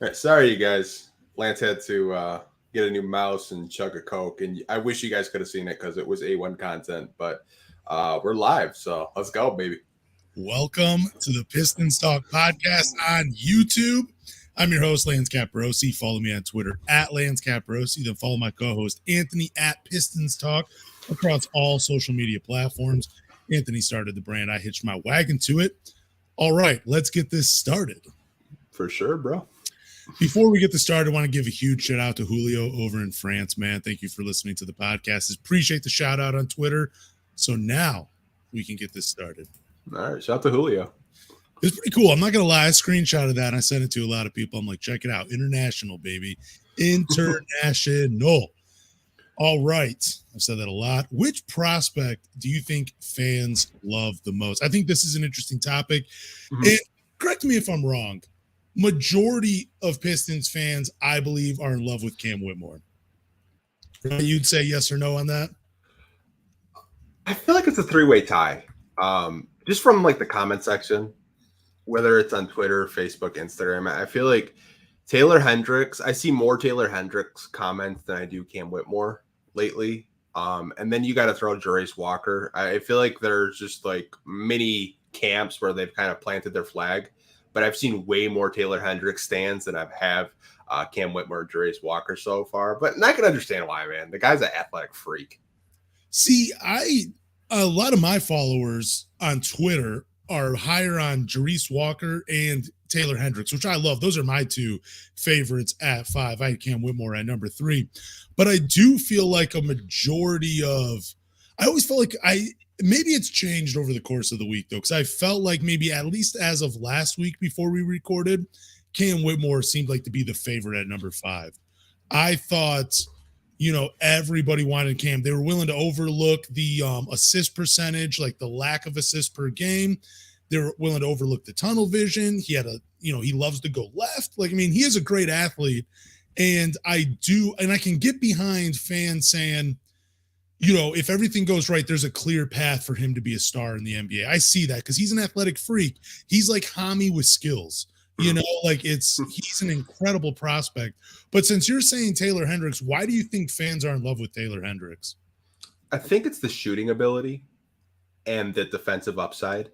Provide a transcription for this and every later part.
All right, sorry, you guys. Lance had to get a new mouse and chug a Coke, and I wish you guys could have seen it because it was A1 content. But we're live, so let's go, baby. Welcome to the Pistons Talk Podcast on YouTube. I'm your host, Lance Caparosi. Follow me on Twitter at Lance Caparosi. Then follow my co-host, Anthony, at Pistons Talk across all social media platforms. Anthony started the brand. I hitched my wagon to it. All right, let's get this started. For sure, bro. Before we get this started, I want to give a huge shout out to Julio over in France, man. Thank you for listening to the podcast. Appreciate the shout out on Twitter. So now we can get this started. All right, shout out to Julio. It's pretty cool. I'm not going to lie. I screenshotted that and I sent it to a lot of people. I'm like, check it out. International, baby. International. All right. I've said that a lot. Which prospect do you think fans love the most? I think this is an interesting topic. Mm-hmm. And correct me if I'm wrong. Majority of Pistons fans, I believe, are in love with Cam Whitmore. You'd say yes or no on that? I feel like it's a three-way tie. Just from like the comment section, whether it's on Twitter, Facebook, Instagram, I feel like Taylor Hendricks, I see more Taylor Hendricks comments than I do Cam Whitmore lately. And then you got to throw Jarace Walker. I feel like there's just like mini camps where they've kind of planted their flag. But I've seen way more Taylor Hendricks stands than I've Cam Whitmore and Jarace Walker so far. But I can understand why, man. The guy's an athletic freak. See, a lot of my followers on Twitter are higher on Jarace Walker and Taylor Hendricks, which I love. Those are my two favorites at 5. I had Cam Whitmore at number 3. But I do feel like a majority of – I always felt like maybe it's changed over the course of the week, though, because I felt like maybe at least as of last week before we recorded, Cam Whitmore seemed like to be the favorite at number 5. I thought – everybody wanted Cam. They were willing to overlook the assist percentage, like the lack of assists per game. They were willing to overlook the tunnel vision. He had he loves to go left. He is a great athlete. And I can get behind fans saying, if everything goes right, there's a clear path for him to be a star in the NBA. I see that because he's an athletic freak. He's like Hami with skills. He's an incredible prospect. But since you're saying Taylor Hendricks, why do you think fans are in love with Taylor Hendricks? I think it's the shooting ability and the defensive upside.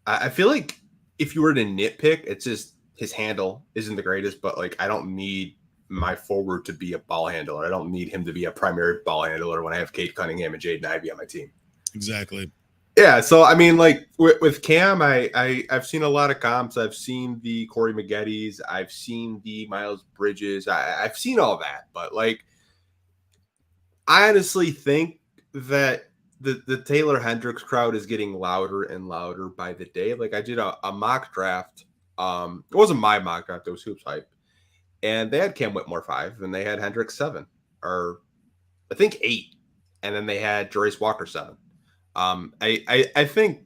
I feel like if you were to nitpick, it's just his handle isn't the greatest, but I don't need my forward to be a ball handler. I don't need him to be a primary ball handler when I have Cade Cunningham and Jaden Ivey on my team. Exactly. Yeah, so with Cam, I've seen a lot of comps. I've seen the Corey Maggettis. I've seen the Miles Bridges. I've seen all that, but I honestly think that the Taylor Hendricks crowd is getting louder and louder by the day. I did a mock draft. It wasn't my mock draft; it was Hoops Hype, and they had Cam Whitmore 5, and they had Hendricks 7, or I think 8, and then they had Jarace Walker 7. I think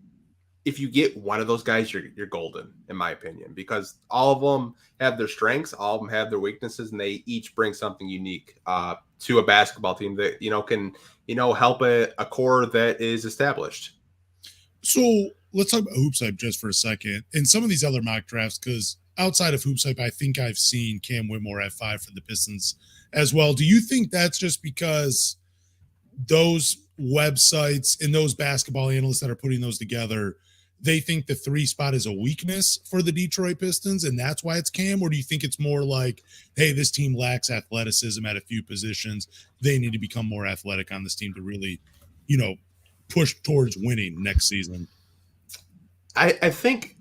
if you get one of those guys, you're golden, in my opinion, because all of them have their strengths, all of them have their weaknesses, and they each bring something unique to a basketball team that can help a core that is established. So let's talk about Hoops Hype just for a second, and some of these other mock drafts, because outside of Hoops Hype, I think I've seen Cam Whitmore at 5 for the Pistons as well. Do you think that's just because those websites and those basketball analysts that are putting those together, they think the 3 spot is a weakness for the Detroit Pistons and that's why it's Cam? Or do you think it's more like, hey, this team lacks athleticism at a few positions, they need to become more athletic on this team to really push towards winning next season? I think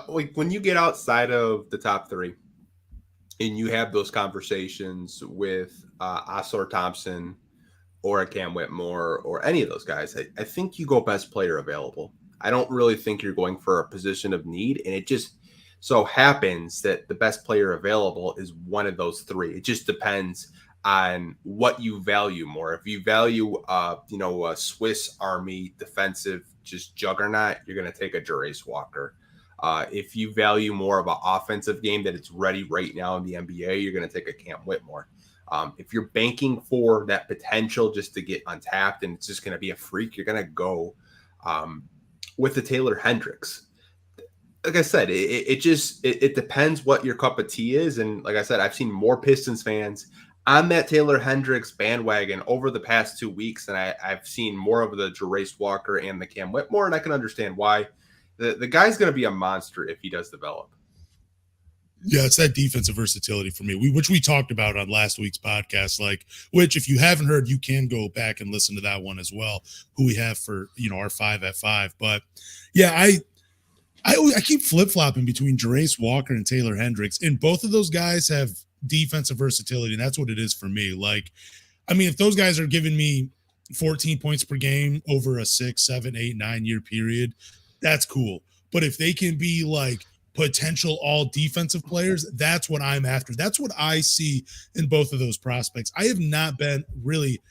when you get outside of the top 3 and you have those conversations with Asar Thompson or a Cam Whitmore or any of those guys, I think you go best player available. I don't really think you're going for a position of need, and it just so happens that the best player available is one of those 3. It just depends on what you value more. If you value, a Swiss Army defensive just juggernaut, you're going to take a Jarace Walker. If you value more of an offensive game that it's ready right now in the NBA, you're going to take a Cam Whitmore. If you're banking for that potential just to get untapped and it's just going to be a freak, you're going to go with the Taylor Hendricks. like I said, it depends what your cup of tea is. And like I said, I've seen more Pistons fans on that Taylor Hendricks bandwagon over the past 2 weeks than I've seen more of the Jarace Walker and the Cam Whitmore. And I can understand why. The guy's going to be a monster if he does develop. Yeah, it's that defensive versatility for me, which we talked about on last week's podcast. Like, which if you haven't heard, you can go back and listen to that one as well. Who we have for our 5 at 5. But yeah, I keep flip flopping between Jarace Walker and Taylor Hendricks, and both of those guys have defensive versatility, and that's what it is for me. Like, I mean, if those guys are giving me 14 points per game over a 6, 7, 8, 9 year period, that's cool. But if they can be like potential all defensive players, that's what I'm after. That's what I see in both of those prospects. I have not been really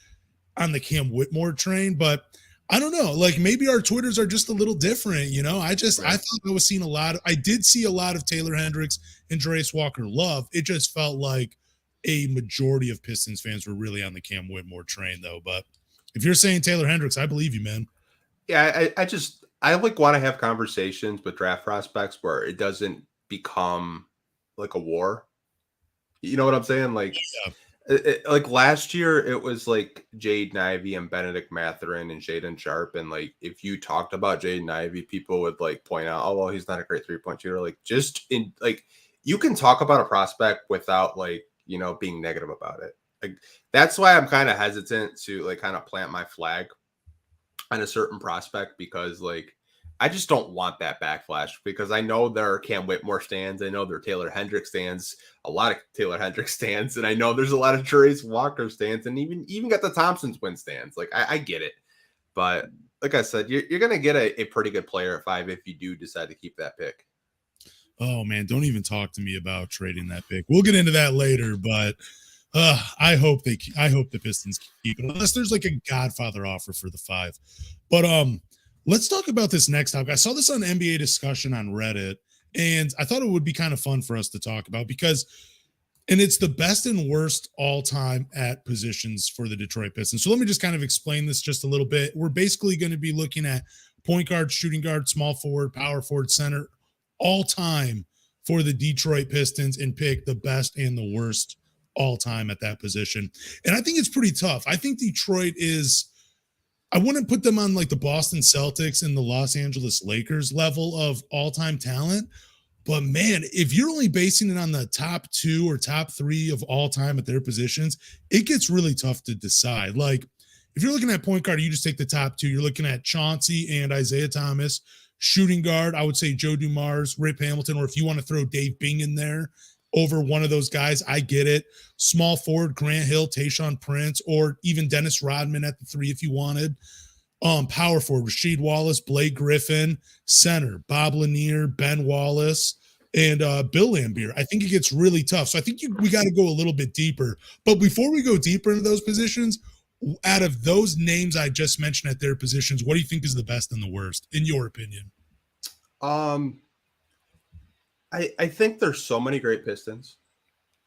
on the Cam Whitmore train, but I don't know. Like maybe our Twitters are just a little different, I thought I was seeing I did see a lot of Taylor Hendricks and Jarace Walker love. It just felt like a majority of Pistons fans were really on the Cam Whitmore train though. But if you're saying Taylor Hendricks, I believe you, man. Yeah, I like want to have conversations with draft prospects where it doesn't become like a war. You know what I'm saying? Like, like last year, it was like Jaden Ivey and Benedict Mathurin and Shaedon Sharpe. And like, if you talked about Jaden Ivey, people would like point out, oh, well, he's not a great 3-point shooter. Like, just in like, you can talk about a prospect without like, being negative about it. Like, that's why I'm kind of hesitant to like kind of plant my flag on a certain prospect because like I just don't want that backlash because I know there are Cam Whitmore stands. I know there are Taylor Hendricks stands, a lot of Taylor Hendricks stands, and I know there's a lot of Jarace Walker stands and even got the Thompsons win stands. Like I get it. But like I said, you're going to get a pretty good player at 5 if you do decide to keep that pick. Oh man, don't even talk to me about trading that pick. We'll get into that later, but I hope the Pistons keep it unless there's like a Godfather offer for the 5. But let's talk about this next topic. I saw this on NBA discussion on Reddit, and I thought it would be kind of fun for us to talk about because it's the best and worst all time at positions for the Detroit Pistons. So let me just kind of explain this just a little bit. We're basically going to be looking at point guard, shooting guard, small forward, power forward, center, all time for the Detroit Pistons and pick the best and the worst all time at that position. And I think it's pretty tough. I think Detroit I wouldn't put them on like the Boston Celtics and the Los Angeles Lakers level of all-time talent. But man, if you're only basing it on the top 2 or top 3 of all time at their positions, it gets really tough to decide. Like if you're looking at point guard, you just take the top 2. You're looking at Chauncey and Isaiah Thomas. Shooting guard, I would say Joe Dumars, Rip Hamilton, or if you want to throw Dave Bing in there over one of those guys, I get it. Small forward, Grant Hill, Tayshaun Prince, or even Dennis Rodman at the 3 if you wanted. Power forward, Rasheed Wallace, Blake Griffin. Center, Bob Lanier, Ben Wallace, and Bill Laimbeer. I think it gets really tough. So I think we got to go a little bit deeper. But before we go deeper into those positions, out of those names I just mentioned at their positions, what do you think is the best and the worst, in your opinion? I think there's so many great Pistons.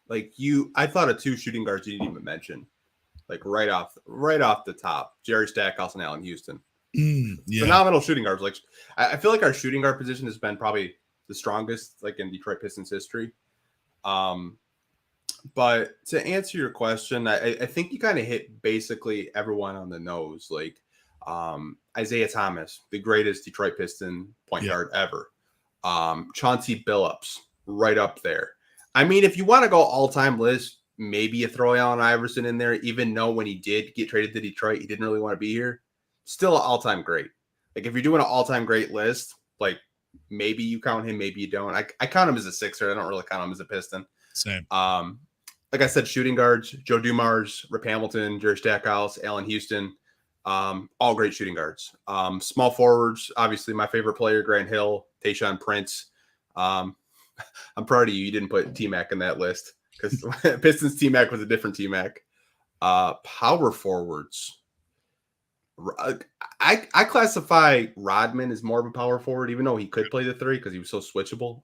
Like I thought of 2 shooting guards you didn't even mention. Like right off the top, Jerry Stackhouse and Allen Houston. Yeah. Phenomenal shooting guards. Like I feel like our shooting guard position has been probably the strongest like in Detroit Pistons history. But to answer your question, I think you kind of hit basically everyone on the nose. Like Isaiah Thomas, the greatest Detroit Piston point guard ever. Chauncey Billups, right up there. I mean, if you want to go all-time list, maybe you throw Allen Iverson in there, even though when he did get traded to Detroit, he didn't really want to be here. Still an all-time great. Like, if you're doing an all-time great list, like, maybe you count him, maybe you don't. I count him as a Sixer. I don't really count him as a Piston. Same. Like I said, shooting guards, Joe Dumars, Rip Hamilton, Jerry Stackhouse, Allen Houston, all great shooting guards. Small forwards, obviously my favorite player, Grant Hill, Tayshaun Prince. I'm proud of you. You didn't put T-Mac in that list because Pistons T-Mac was a different T-Mac. Power forwards. I classify Rodman as more of a power forward, even though he could play the 3 because he was so switchable.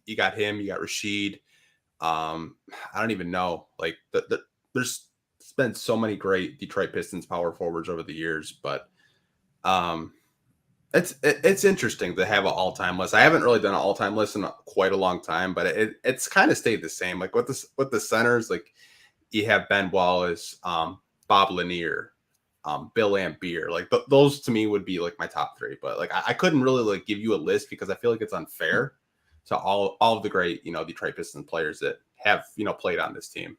You got him. You got Rasheed. I don't even know. Like there's been so many great Detroit Pistons power forwards over the years, but It's interesting to have an all-time list. I haven't really done an all-time list in quite a long time, but it's kind of stayed the same. Like with the centers, like you have Ben Wallace, Bob Lanier, Bill Laimbeer. Like those to me would be like my top three. But like I couldn't really like give you a list because I feel like it's unfair to all of the great Detroit Pistons players that have played on this team.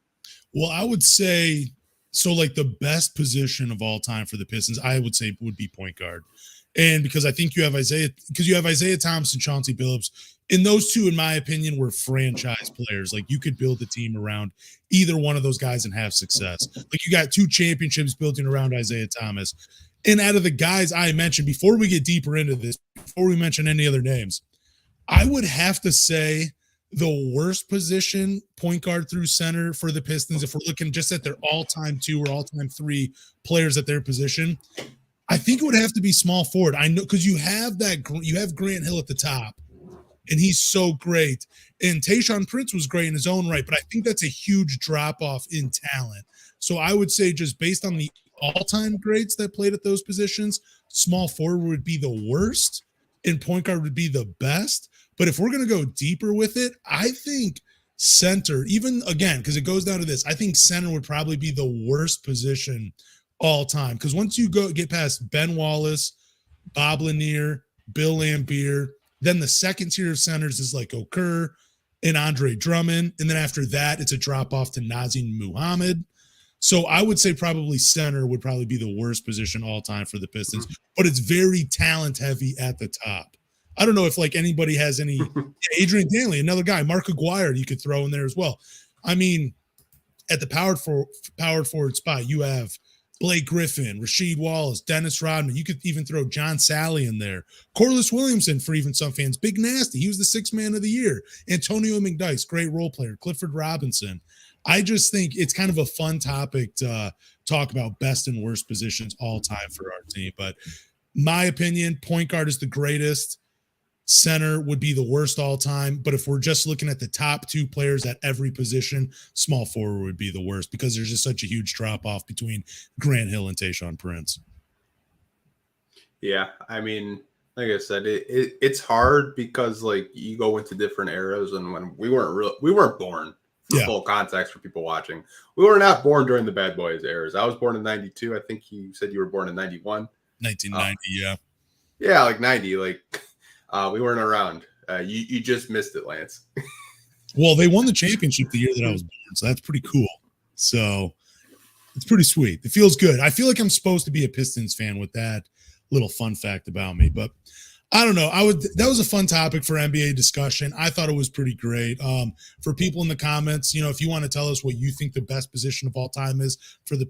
Well, I would say so. Like the best position of all time for the Pistons, I would say would be point guard. And because I think you have Isaiah Thomas and Chauncey Billups, and those two, in my opinion, were franchise players. Like you could build a team around either one of those guys and have success. Like you got 2 championships building around Isaiah Thomas. And out of the guys I mentioned, before we get deeper into this, before we mention any other names, I would have to say the worst position, point guard through center for the Pistons, if we're looking just at their all-time 2 or all-time 3 players at their position, I think it would have to be small forward. I know because you have Grant Hill at the top, and he's so great. And Tayshaun Prince was great in his own right, but I think that's a huge drop off in talent. So I would say just based on the all-time greats that played at those positions, small forward would be the worst, and point guard would be the best. But if we're going to go deeper with it, I think center, even again, because it goes down to this, I think center would probably be the worst position all time. Because once you get past Ben Wallace, Bob Lanier, Bill Laimbeer, then the second tier of centers is like Okur and Andre Drummond. And then after that, it's a drop off to Nazim Muhammad. So I would say probably center would probably be the worst position all time for the Pistons, but it's very talent heavy at the top. I don't know if like anybody has any Adrian Danley, another guy, Mark Aguirre, you could throw in there as well. I mean, at the power forward spot, you have Blake Griffin, Rasheed Wallace, Dennis Rodman. You could even throw John Sally in there. Corliss Williamson for even some fans. Big Nasty. He was the 6th man of the year. Antonio McDyess, great role player. Clifford Robinson. I just think it's kind of a fun topic to talk about best and worst positions all time for our team. But my opinion, point guard is the greatest. Center would be the worst all time. But if we're just looking at the top 2 players at every position, small forward would be the worst because there's just such a huge drop off between Grant Hill and Tayshaun Prince. Yeah. I mean, like I said, it's hard because like you go into different eras, and when we weren't born for full context for people watching. We were not born during the Bad Boys eras. I was born in 92. I think you said you were born in 91. 1990, yeah. Yeah, like 90. Like we weren't around. You just missed it, Lance. Well, they won the championship the year that I was born, so that's pretty cool. So it's pretty sweet. It feels good. I feel like I'm supposed to be a Pistons fan with that little fun fact about me, but I don't know. That was a fun topic for NBA discussion. I thought it was pretty great. For people in the comments, if you want to tell us what you think the best position of all time is for the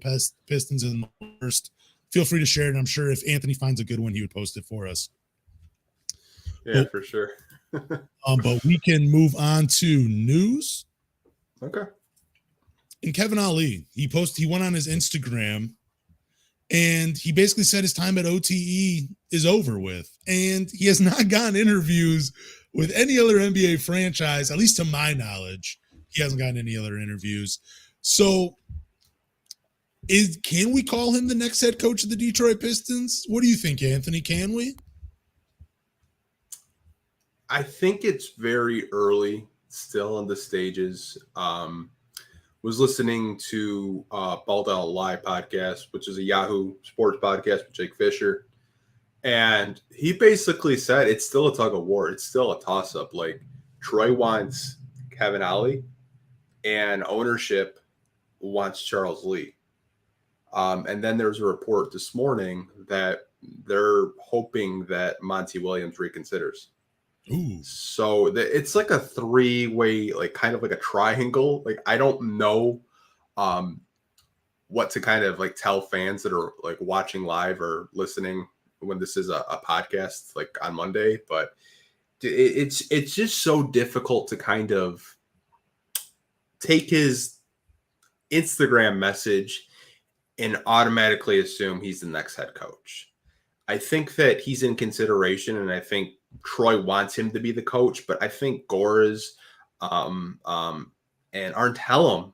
Pistons and the worst, feel free to share it. I'm sure if Anthony finds a good one, he would post it for us. Yeah, for sure. But we can move on to news. Okay. And Kevin Ollie, he went on his Instagram and he basically said his time at OTE is over with. And he has not gotten interviews with any other NBA franchise, at least to my knowledge. He hasn't gotten any other interviews. So can we call him the next head coach of the Detroit Pistons? What do you think, Anthony? Can we? I think it's very early still in the stages. Was listening to Ball Down Live podcast, which is a Yahoo Sports podcast with Jake Fisher. And he basically said it's still a tug of war. It's still a toss-up. Like Troy wants Kevin Ollie and ownership wants Charles Lee. And then there's a report this morning that they're hoping that Monty Williams reconsiders. Ooh. So it's like a 3-way, like kind of like a triangle. Like I don't know what to kind of like tell fans that are like watching live or listening when this is a podcast like on Monday, but it's just so difficult to kind of take his Instagram message and automatically assume he's the next head coach. I think that he's in consideration, and I think Troy wants him to be the coach, but I think Gores and Arntellum,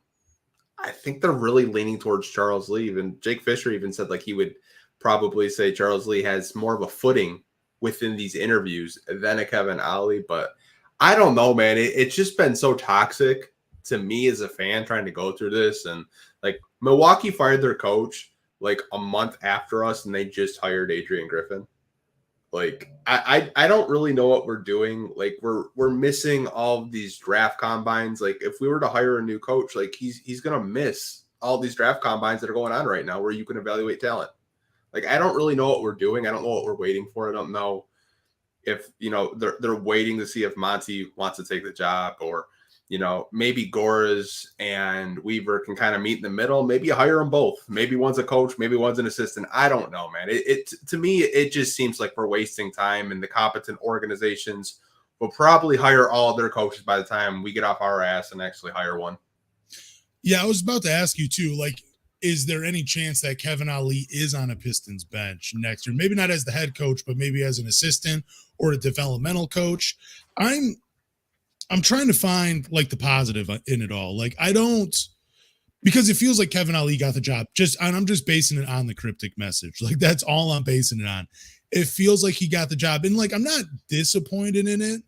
I think they're really leaning towards Charles Lee. And Jake Fisher even said like he would probably say Charles Lee has more of a footing within these interviews than a Kevin Ollie. But I don't know, man. It's just been so toxic to me as a fan trying to go through this. And like Milwaukee fired their coach like a month after us, and they just hired Adrian Griffin. Like I don't really know what we're doing. Like we're missing all of these draft combines. Like if we were to hire a new coach, like he's gonna miss all these draft combines that are going on right now where you can evaluate talent. Like I don't really know what we're doing. I don't know what we're waiting for. I don't know if they're waiting to see if Monty wants to take the job, or maybe Goras and Weaver can kind of meet in the middle. Maybe you hire them both. Maybe one's a coach, maybe one's an assistant. I don't know, man. To me, it just seems like we're wasting time, and the competent organizations will probably hire all their coaches by the time we get off our ass and actually hire one. Yeah, I was about to ask you too, like, is there any chance that Kevin Ollie is on a Pistons bench next year? Maybe not as the head coach, but maybe as an assistant or a developmental coach. I'm trying to find like the positive in it all. Like because it feels like Kevin Ollie got the job. I'm just basing it on the cryptic message. Like that's all I'm basing it on. It feels like he got the job, and like I'm not disappointed in it,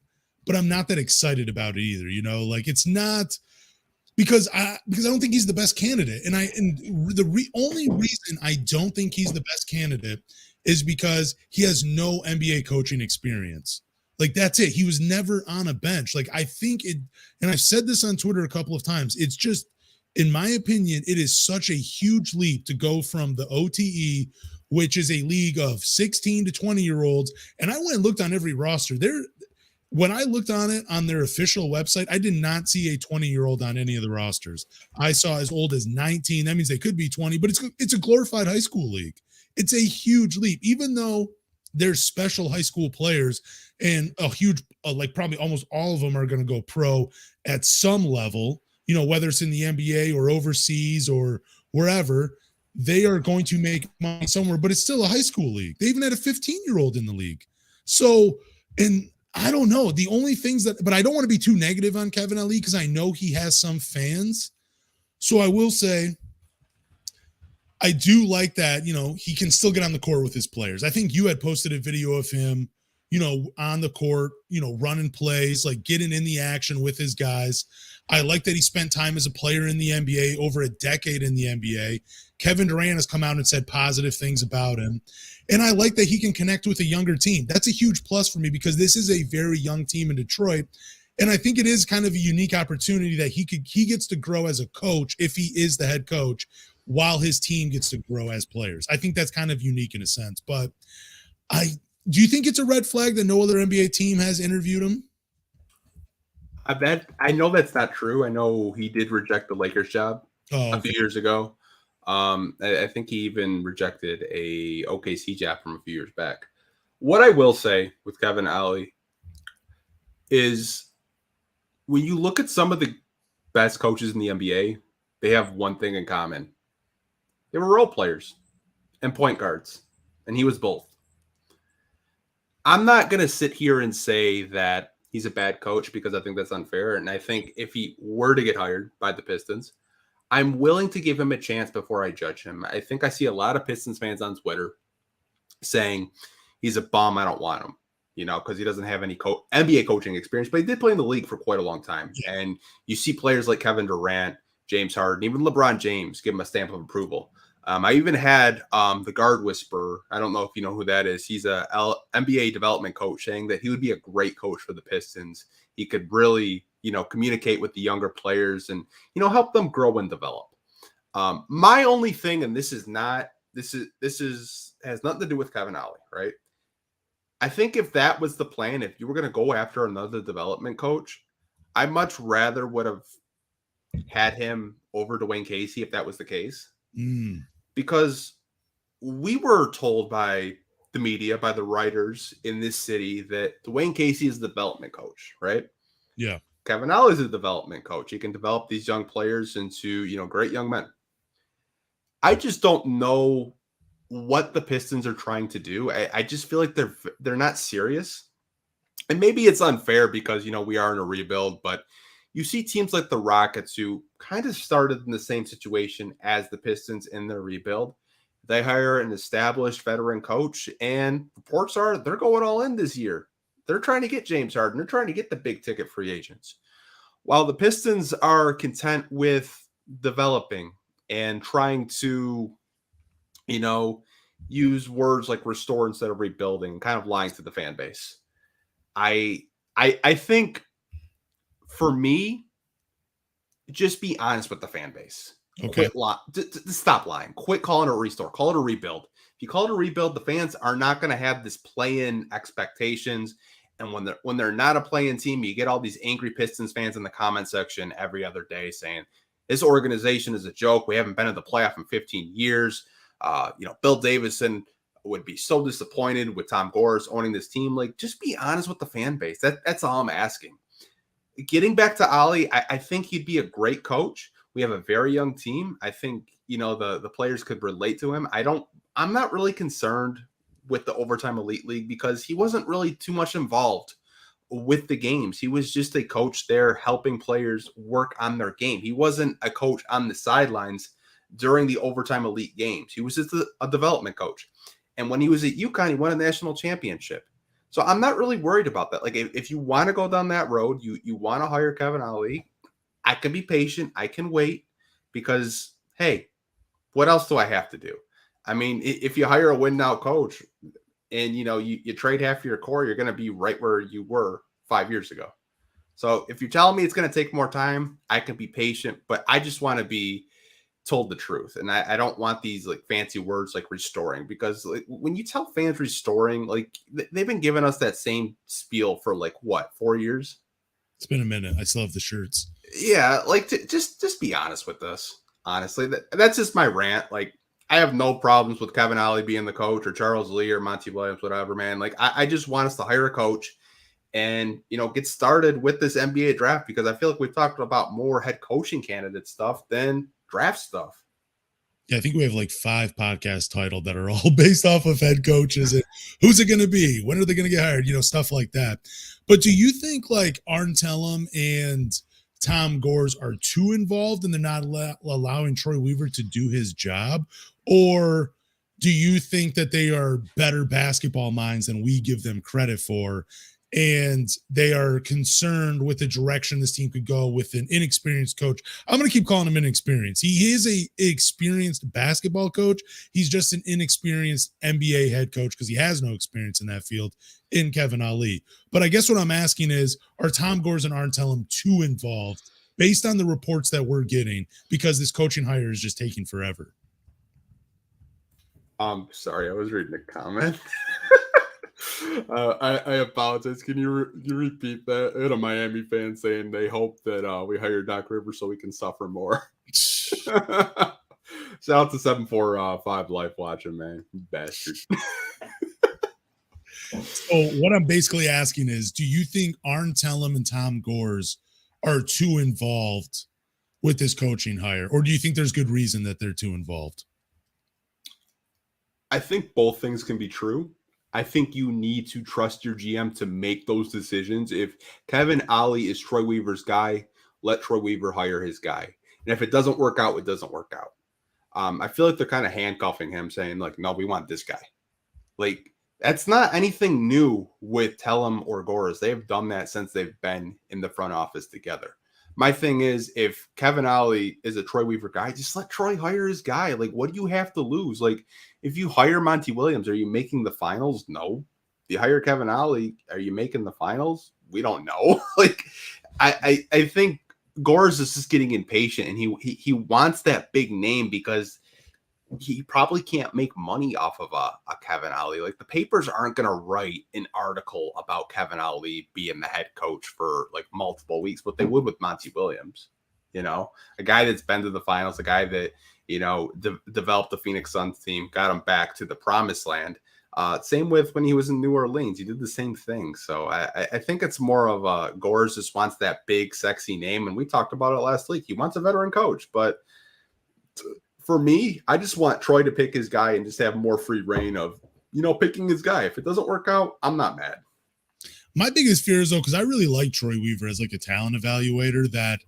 but I'm not that excited about it either. Like it's not because I don't think he's the best candidate, and the only reason I don't think he's the best candidate is because he has no NBA coaching experience. Like, that's it. He was never on a bench. Like, I think it, and I've said this on Twitter a couple of times, it's just, in my opinion, it is such a huge leap to go from the OTE, which is a league of 16 to 20-year-olds. And I went and looked on every roster. When I looked on it on their official website, I did not see a 20-year-old on any of the rosters. I saw as old as 19. That means they could be 20, but it's a glorified high school league. It's a huge leap, even though there's special high school players and a huge, like probably almost all of them are going to go pro at some level, whether it's in the NBA or overseas or wherever, they are going to make money somewhere, but it's still a high school league. They even had a 15-year-old in the league. So, and I don't know, the only things but I don't want to be too negative on Kevin Ollie because I know he has some fans. So I will say, I do like that, he can still get on the court with his players. I think you had posted a video of him, on the court, running plays, like getting in the action with his guys. I like that he spent time as a player in the NBA, over a decade in the NBA. Kevin Durant has come out and said positive things about him. And I like that he can connect with a younger team. That's a huge plus for me because this is a very young team in Detroit. And I think it is kind of a unique opportunity that he gets to grow as a coach if he is the head coach, while his team gets to grow as players. I think that's kind of unique in a sense. But do you think it's a red flag that no other NBA team has interviewed him? I know that's not true. I know he did reject the Lakers job a few years ago. I think he even rejected a OKC job from a few years back. What I will say with Kevin Ollie is when you look at some of the best coaches in the NBA, they have one thing in common. They were role players and point guards, and he was both. I'm not going to sit here and say that he's a bad coach because I think that's unfair. And I think if he were to get hired by the Pistons, I'm willing to give him a chance before I judge him. I think I see a lot of Pistons fans on Twitter saying he's a bum, I don't want him, because he doesn't have any NBA coaching experience, but he did play in the league for quite a long time. Yeah. And you see players like Kevin Durant, James Harden, even LeBron James give him a stamp of approval. I even had the guard whisperer. I don't know if you know who that is. He's a NBA development coach saying that he would be a great coach for the Pistons. He could really, communicate with the younger players and, help them grow and develop. My only thing, and this has nothing to do with Kevin Ollie, right? I think if that was the plan, if you were going to go after another development coach, I much rather would have had him over Dwayne Casey if that was the case. Because we were told by the media, by the writers in this city, that Dwayne Casey is the development coach, right? Yeah. Kevin Ollie is a development coach. He can develop these young players into, great young men. I just don't know what the Pistons are trying to do. I just feel like they're not serious. And maybe it's unfair because, we are in a rebuild, but you see teams like the Rockets who kind of started in the same situation as the Pistons in their rebuild. They hire an established veteran coach, and reports are they're going all in this year. They're trying to get James Harden. They're trying to get the big ticket free agents. While the Pistons are content with developing and trying to, use words like restore instead of rebuilding, kind of lying to the fan base. I think for me, just be honest with the fan base. Okay. Stop lying. Quit calling it a restore. Call it a rebuild. If you call it a rebuild, the fans are not going to have this play-in expectations. And when they're not a play-in team, you get all these angry Pistons fans in the comment section every other day saying, this organization is a joke. We haven't been in the playoff in 15 years. Bill Davison would be so disappointed with Tom Gores owning this team. Like, just be honest with the fan base. That's all I'm asking. Getting back to Ollie, I think he'd be a great coach. We have a very young team. I think, the players could relate to him. I'm not really concerned with the Overtime Elite League because he wasn't really too much involved with the games. He was just a coach there helping players work on their game. He wasn't a coach on the sidelines during the Overtime Elite games. He was just a development coach. And when he was at UConn, he won a national championship. So I'm not really worried about that. Like, if you want to go down that road, you want to hire Kevin Ollie, I can be patient. I can wait because, hey, what else do I have to do? I mean, if you hire a win-now coach and, you trade half of your core, you're going to be right where you were 5 years ago. So if you're telling me it's going to take more time, I can be patient, but I just want to be told the truth. And I don't want these like fancy words like restoring, because like when you tell fans restoring, like they've been giving us that same spiel for like what, 4 years? It's been a minute. I still have the shirts. Yeah. Like just be honest with us. Honestly, that's just my rant. Like, I have no problems with Kevin Ollie being the coach or Charles Lee or Monty Williams, whatever, man. Like, I just want us to hire a coach and, get started with this NBA draft, because I feel like we've talked about more head coaching candidate stuff than draft stuff. Yeah, I think we have like 5 podcasts titled that are all based off of head coaches and who's it going to be? When are they going to get hired? Stuff like that. But do you think like Arn Tellem and Tom Gores are too involved and they're not allowing Troy Weaver to do his job? Or do you think that they are better basketball minds than we give them credit for, and they are concerned with the direction this team could go with an inexperienced coach? I'm going to keep calling him inexperienced. He is a experienced basketball coach. He's just an inexperienced NBA head coach because he has no experience in that field in Kevin Ollie. But I guess what I'm asking is, are Tom Gores and Arn Tellem too involved based on the reports that we're getting, because this coaching hire is just taking forever? Sorry, I was reading a comment. I apologize. Can you repeat that? I had a Miami fan saying they hope that we hire Doc Rivers so we can suffer more. Shout out to 745 Life watching, man. You bastard. So what I'm basically asking is, do you think Arn Tellem and Tom Gores are too involved with this coaching hire? Or do you think there's good reason that they're too involved? I think both things can be true. I think you need to trust your GM to make those decisions. If Kevin Ollie is Troy Weaver's guy, let Troy Weaver hire his guy. And if it doesn't work out, it doesn't work out. I feel like they're kind of handcuffing him, saying like, no, we want this guy. Like, that's not anything new with Tellem or Gores. They've done that since they've been in the front office together. My thing is, if Kevin Ollie is a Troy Weaver guy, just let Troy hire his guy. Like, what do you have to lose? Like, if you hire Monty Williams, are you making the finals? No. If you hire Kevin Ollie, are you making the finals? We don't know. Like, I think Gores is just getting impatient, and he wants that big name because he probably can't make money off of a Kevin Ollie. Like, the papers aren't going to write an article about Kevin Ollie being the head coach for like multiple weeks, but they would with Monty Williams, a guy that's been to the finals, a guy that, developed the Phoenix Suns team, got him back to the promised land. Same with when he was in New Orleans, he did the same thing. So I think it's more of a Gores just wants that big, sexy name. And we talked about it last week. He wants a veteran coach, but for me, I just want Troy to pick his guy and just have more free reign of, picking his guy. If it doesn't work out, I'm not mad. My biggest fear is, though, because I really like Troy Weaver as like a talent evaluator, that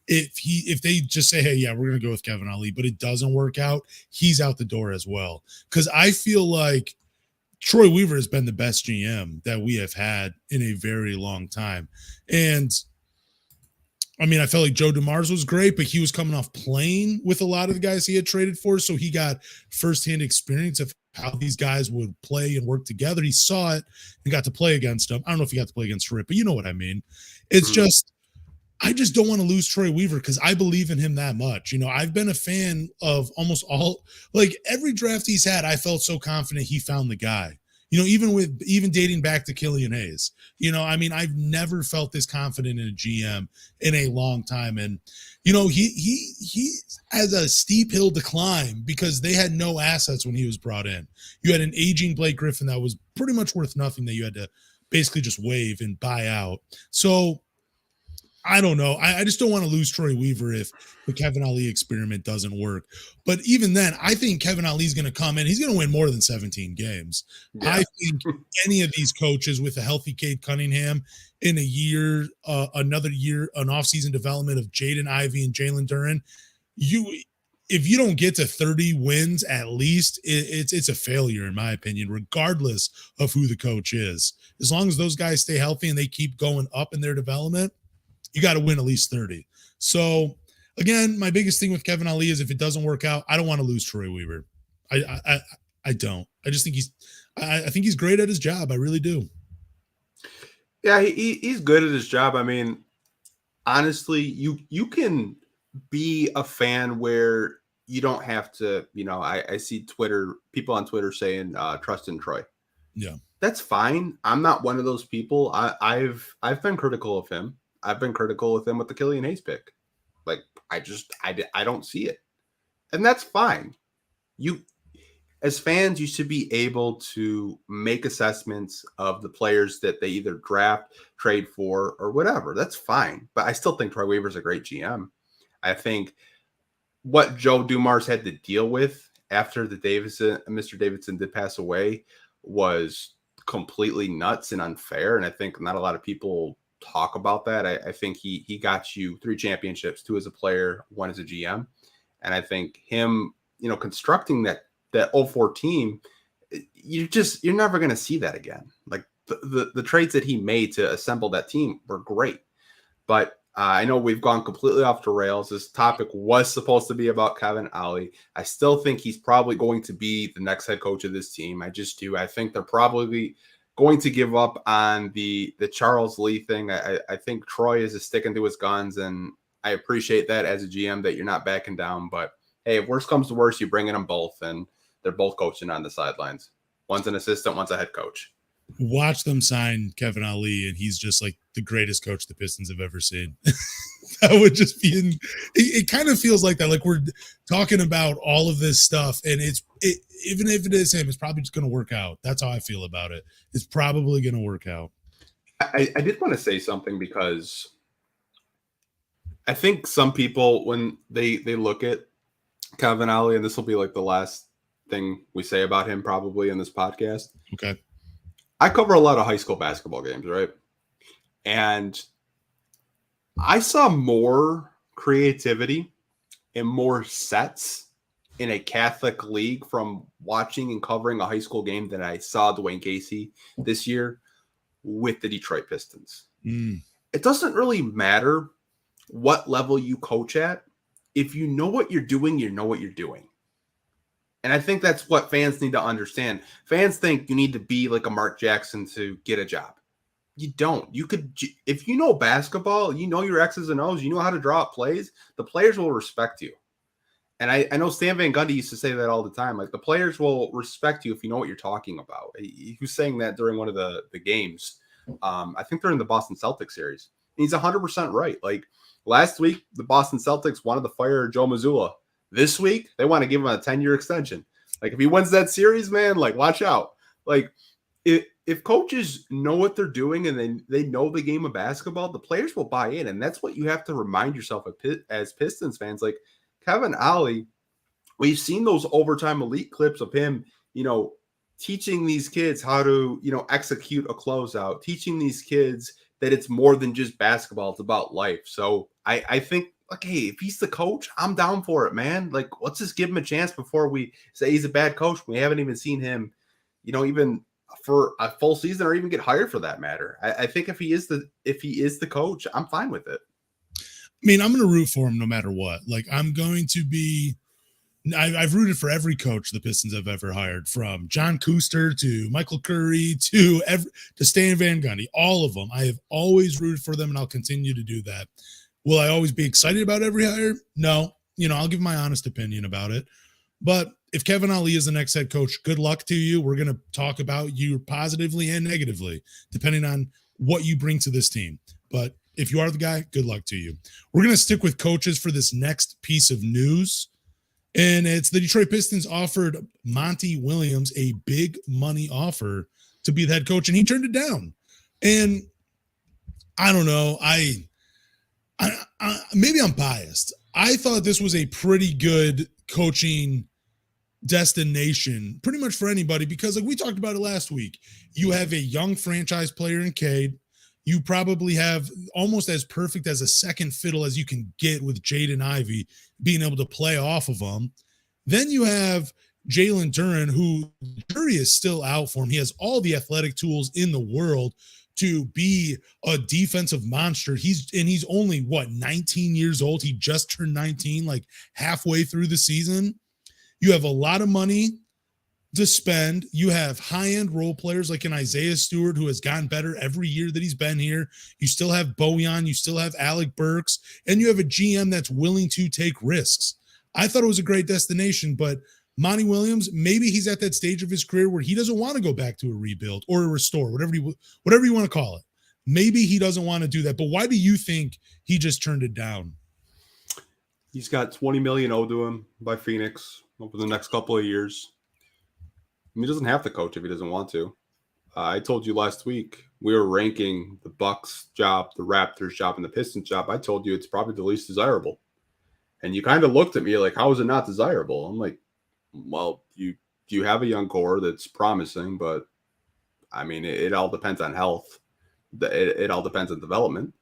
if they just say, hey, yeah, we're gonna go with Kevin Ali, but it doesn't work out, he's out the door as well. Because I feel like Troy Weaver has been the best GM that we have had in a very long time. And I mean, I felt like Joe DeMars was great, but he was coming off playing with a lot of the guys he had traded for. So he got firsthand experience of how these guys would play and work together. He saw it and got to play against them. I don't know if he got to play against Rip, but you know what I mean. It's just, I just don't want to lose Troy Weaver because I believe in him that much. You know, I've been a fan of almost all, like every draft he's had, I felt so confident he found the guy. You know, even dating back to Killian Hayes. You know, I mean, I've never felt this confident in a GM in a long time. And, you know, he has a steep hill to climb because they had no assets when he was brought in. You had an aging Blake Griffin that was pretty much worth nothing that you had to basically just waive and buy out. So I don't know. I just don't want to lose Troy Weaver if the Kevin Ali experiment doesn't work. But even then, I think Kevin Ali's going to come in. He's going to win more than 17 games. Yeah. I think any of these coaches with a healthy Cade Cunningham in a year, another year, an offseason development of Jaden Ivey and Jalen Duren, if you don't get to 30 wins at least, it's a failure in my opinion, regardless of who the coach is. As long as those guys stay healthy and they keep going up in their development, you got to win at least 30. So again, my biggest thing with Kevin Ali is if it doesn't work out, I don't want to lose Troy Weaver. I don't. I just think I think he's great at his job. I really do. Yeah, he's good at his job. I mean, honestly, you can be a fan where you don't have to, you know, I see people on Twitter saying trust in Troy. Yeah. That's fine. I'm not one of those people. I've been critical of him. I've been critical with him with the Killian Hayes pick. Like, I don't see it. And that's fine. You, as fans, you should be able to make assessments of the players that they either draft, trade for, or whatever. That's fine. But I still think Troy Weaver's a great GM. I think what Joe Dumars had to deal with after Mr. Davidson did pass away was completely nuts and unfair. And I think not a lot of people talk about that. I think he got you 3 championships, 2 as a player, 1 as a GM. And I think him, you know, constructing that 04 team, you're never going to see that again. Like the trades that he made to assemble that team were great. But I know we've gone completely off the rails. This topic was supposed to be about Kevin Ali. I still think he's probably going to be the next head coach of this team. I just do. I think they're probably going to give up on the Charles Lee thing. I think Troy is sticking to his guns, and I appreciate that as a GM that you're not backing down. But hey, if worse comes to worse, you bring in them both, and they're both coaching on the sidelines. One's an assistant, one's a head coach. Watch them sign Kevin Ali, and he's just like the greatest coach the Pistons have ever seen. That would just be it kind of feels like that. Like we're talking about all of this stuff, and even if it is him, it's probably just going to work out. That's how I feel about it. It's probably going to work out. I did want to say something because I think some people, when they look at Kevin Ali, and this will be like the last thing we say about him probably in this podcast. Okay. I cover a lot of high school basketball games, right? And I saw more creativity and more sets in a Catholic league from watching and covering a high school game than I saw Dwayne Casey this year with the Detroit Pistons. It doesn't really matter what level you coach at. If you know what you're doing, you know what you're doing. And I think that's what fans need to understand. Fans think you need to be like a Mark Jackson to get a job. You don't. You could, if you know basketball, you know your X's and O's, you know how to draw up plays, the players will respect you. And I know Stan Van Gundy used to say that all the time. Like, the players will respect you if you know what you're talking about. He was saying that during one of the games. I think they're in the Boston Celtics series. And he's 100% right. Like, last week, the Boston Celtics wanted to fire Joe Mazzulla. This week, they want to give him a 10-year extension. Like, if he wins that series, man, like, watch out. Like, if coaches know what they're doing and they know the game of basketball, the players will buy in. And that's what you have to remind yourself as Pistons fans. Like, Kevin Ali, we've seen those overtime elite clips of him, you know, teaching these kids how to, you know, execute a closeout, teaching these kids that it's more than just basketball. It's about life. So I think okay, if he's the coach, I'm down for it, man. Like, let's just give him a chance before we say he's a bad coach. We haven't even seen him, even for a full season or even get hired for that matter. I think if he is the coach, I'm fine with it. I mean, I'm going to root for him no matter what. Like, I'm going to be. I've rooted for every coach the Pistons have ever hired, from John Kuster to Michael Curry to Stan Van Gundy, all of them. I have always rooted for them, and I'll continue to do that. Will I always be excited about every hire? No. I'll give my honest opinion about it. But if Kevin Ollie is the next head coach, good luck to you. We're going to talk about you positively and negatively, depending on what you bring to this team. But if you are the guy, good luck to you. We're going to stick with coaches for this next piece of news. And it's the Detroit Pistons offered Monty Williams a big money offer to be the head coach, and he turned it down. And I don't know. I maybe I'm biased. I thought this was a pretty good coaching destination, pretty much for anybody, because like we talked about it last week, you have a young franchise player in Cade. You probably have almost as perfect as a second fiddle as you can get with Jaden Ivey being able to play off of them. Then you have Jalen Duren, who the jury is still out for him. He has all the athletic tools in the world to be a defensive monster. He's only 19 years old. He just turned 19, like halfway through the season. You have a lot of money to spend. You have high-end role players like an Isaiah Stewart, who has gotten better every year that he's been here. You still have Bojan. You still have Alec Burks. And you have a GM that's willing to take risks. I thought it was a great destination, but Monty Williams, maybe he's at that stage of his career where he doesn't want to go back to a rebuild or a restore, whatever you want to call it. Maybe he doesn't want to do that. But why do you think he just turned it down? He's got $20 million owed to him by Phoenix over the next couple of years. He doesn't have to coach if he doesn't want to. I told you last week we were ranking the Bucks job, the Raptors job, and the Pistons job. I told you it's probably the least desirable. And you kind of looked at me like, how is it not desirable? I'm like, well, you have a young core that's promising, but I mean, it all depends on health. It all depends on development.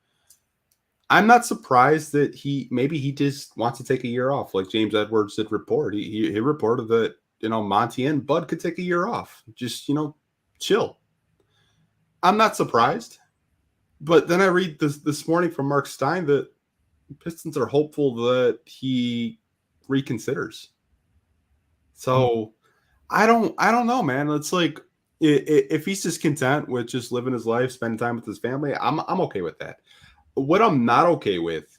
I'm not surprised that he just wants to take a year off, like James Edwards did report. He reported that, Monty and Bud could take a year off. Just, chill. I'm not surprised. But then I read this morning from Mark Stein that Pistons are hopeful that he reconsiders. So I don't know, man. It's like, if he's just content with just living his life, spending time with his family, I'm okay with that. What I'm not okay with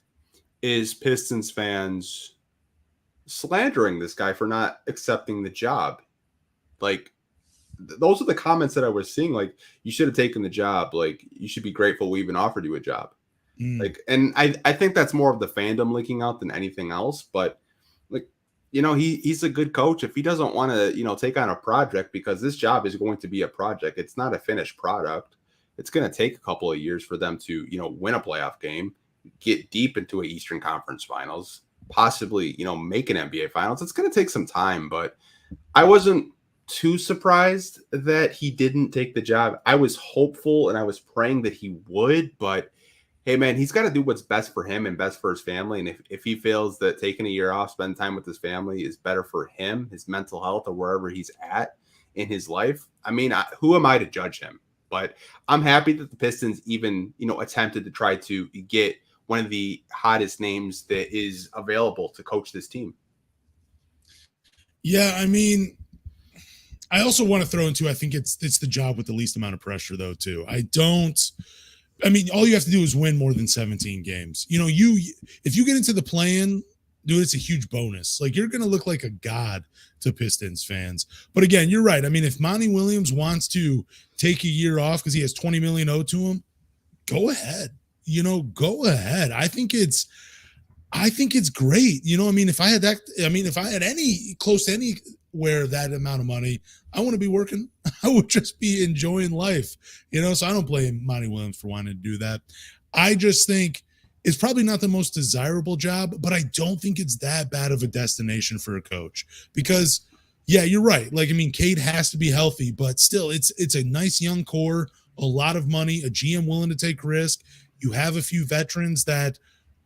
is Pistons fans slandering this guy for not accepting the job. Like, those are the comments that I was seeing. Like, you should have taken the job. Like, you should be grateful we even offered you a job. Like, and I think that's more of the fandom leaking out than anything else. But like, he's a good coach. If he doesn't want to, take on a project, because this job is going to be a project. It's not a finished product. It's going to take a couple of years for them to, win a playoff game, get deep into an Eastern Conference Finals, possibly, make an NBA Finals. It's going to take some time, but I wasn't too surprised that he didn't take the job. I was hopeful and I was praying that he would, but hey, man, he's got to do what's best for him and best for his family. And if he feels that taking a year off, spending time with his family is better for him, his mental health, or wherever he's at in his life, I mean, who am I to judge him? But I'm happy that the Pistons even, attempted to try to get one of the hottest names that is available to coach this team. Yeah, I mean, I also want to throw into, I think it's the job with the least amount of pressure, though, too. I mean, all you have to do is win more than 17 games. If you get into the play-in, dude, it's a huge bonus. Like, you're going to look like a god to Pistons fans. But again, you're right. I mean, if Monty Williams wants to take a year off because he has $20 million owed to him, go ahead. Go ahead. I think it's great. I mean, if I had any close to anywhere that amount of money, I want to be working. I would just be enjoying life, so I don't blame Monty Williams for wanting to do that. I just think it's probably not the most desirable job, but I don't think it's that bad of a destination for a coach because, yeah, you're right. Like, I mean, Cade has to be healthy, but still it's a nice young core, a lot of money, a GM willing to take risk. You have a few veterans that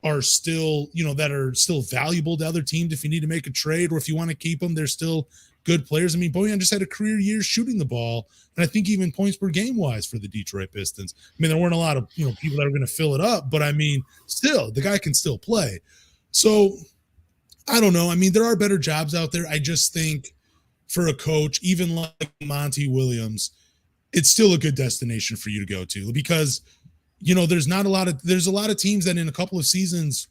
are still, that are still valuable to other teams if you need to make a trade or if you want to keep them, they're still good players. I mean, Bojan just had a career year shooting the ball, and I think even points per game wise for the Detroit Pistons. I mean, there weren't a lot of people that are going to fill it up, but I mean, still, the guy can still play. So I don't know. I mean, there are better jobs out there. I just think for a coach, even like Monty Williams, it's still a good destination for you to go to because there's a lot of teams that in a couple of seasons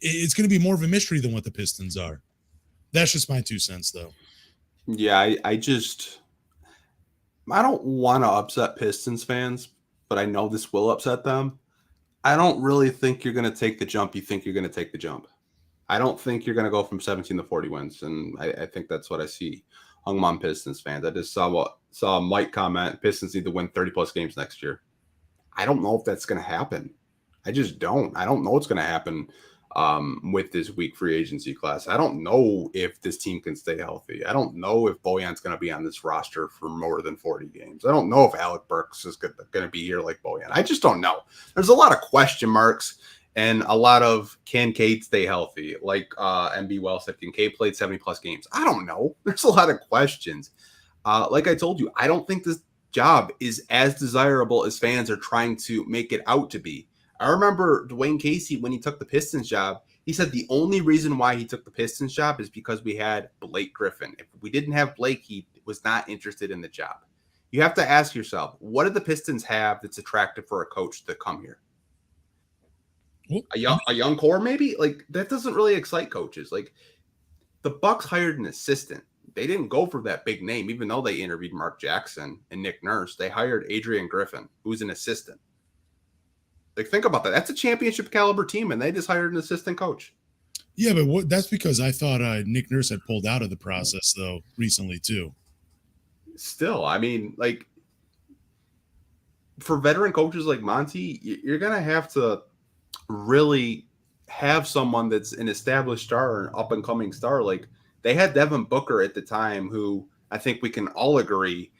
it's going to be more of a mystery than what the Pistons are. That's just my 2 cents, though. Yeah, I don't want to upset Pistons fans, but I know this will upset them. I don't really think you're going to take the jump you think you're going to take the jump. I don't think you're going to go from 17 to 40 wins, and I think that's what I see among Pistons fans. I just saw Mike comment, Pistons need to win 30-plus games next year. I don't know if that's going to happen. I just don't. I don't know what's going to happen with this weak free agency class. I don't know if this team can stay healthy. I don't know if Bojan's going to be on this roster for more than 40 games. I don't know if Alec Burks is going to be here like Bojan. I just don't know. There's a lot of question marks and a lot of can Cade stay healthy? Like MB Well said, can Cade play 70-plus games? I don't know. There's a lot of questions. Like I told you, I don't think this job is as desirable as fans are trying to make it out to be. I remember Dwayne Casey, when he took the Pistons job, he said the only reason why he took the Pistons job is because we had Blake Griffin. If we didn't have Blake, he was not interested in the job. You have to ask yourself, what do the Pistons have that's attractive for a coach to come here? A young core, maybe? Like, that doesn't really excite coaches. Like, the Bucks hired an assistant. They didn't go for that big name, even though they interviewed Mark Jackson and Nick Nurse. They hired Adrian Griffin, who's an assistant. Like, think about that. That's a championship caliber team, and they just hired an assistant coach. Yeah, but that's because I thought Nick Nurse had pulled out of the process, though, recently, too. Still, I mean, like, for veteran coaches like Monty, you're going to have to really have someone that's an established star, an up-and-coming star. Like, they had Devin Booker at the time, who I think we can all agree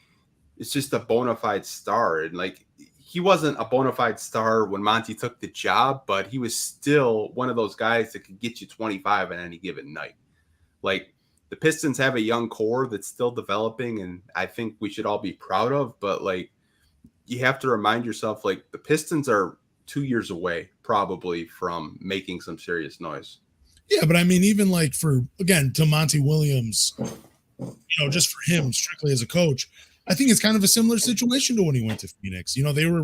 is just a bona fide star. And, like, he wasn't a bona fide star when Monty took the job, but he was still one of those guys that could get you 25 on any given night. Like, the Pistons have a young core that's still developing, and I think we should all be proud of. But, like, you have to remind yourself, like, the Pistons are 2 years away probably from making some serious noise. Yeah, but I mean, even like to Monty Williams, just for him strictly as a coach, I think it's kind of a similar situation to when he went to Phoenix. They were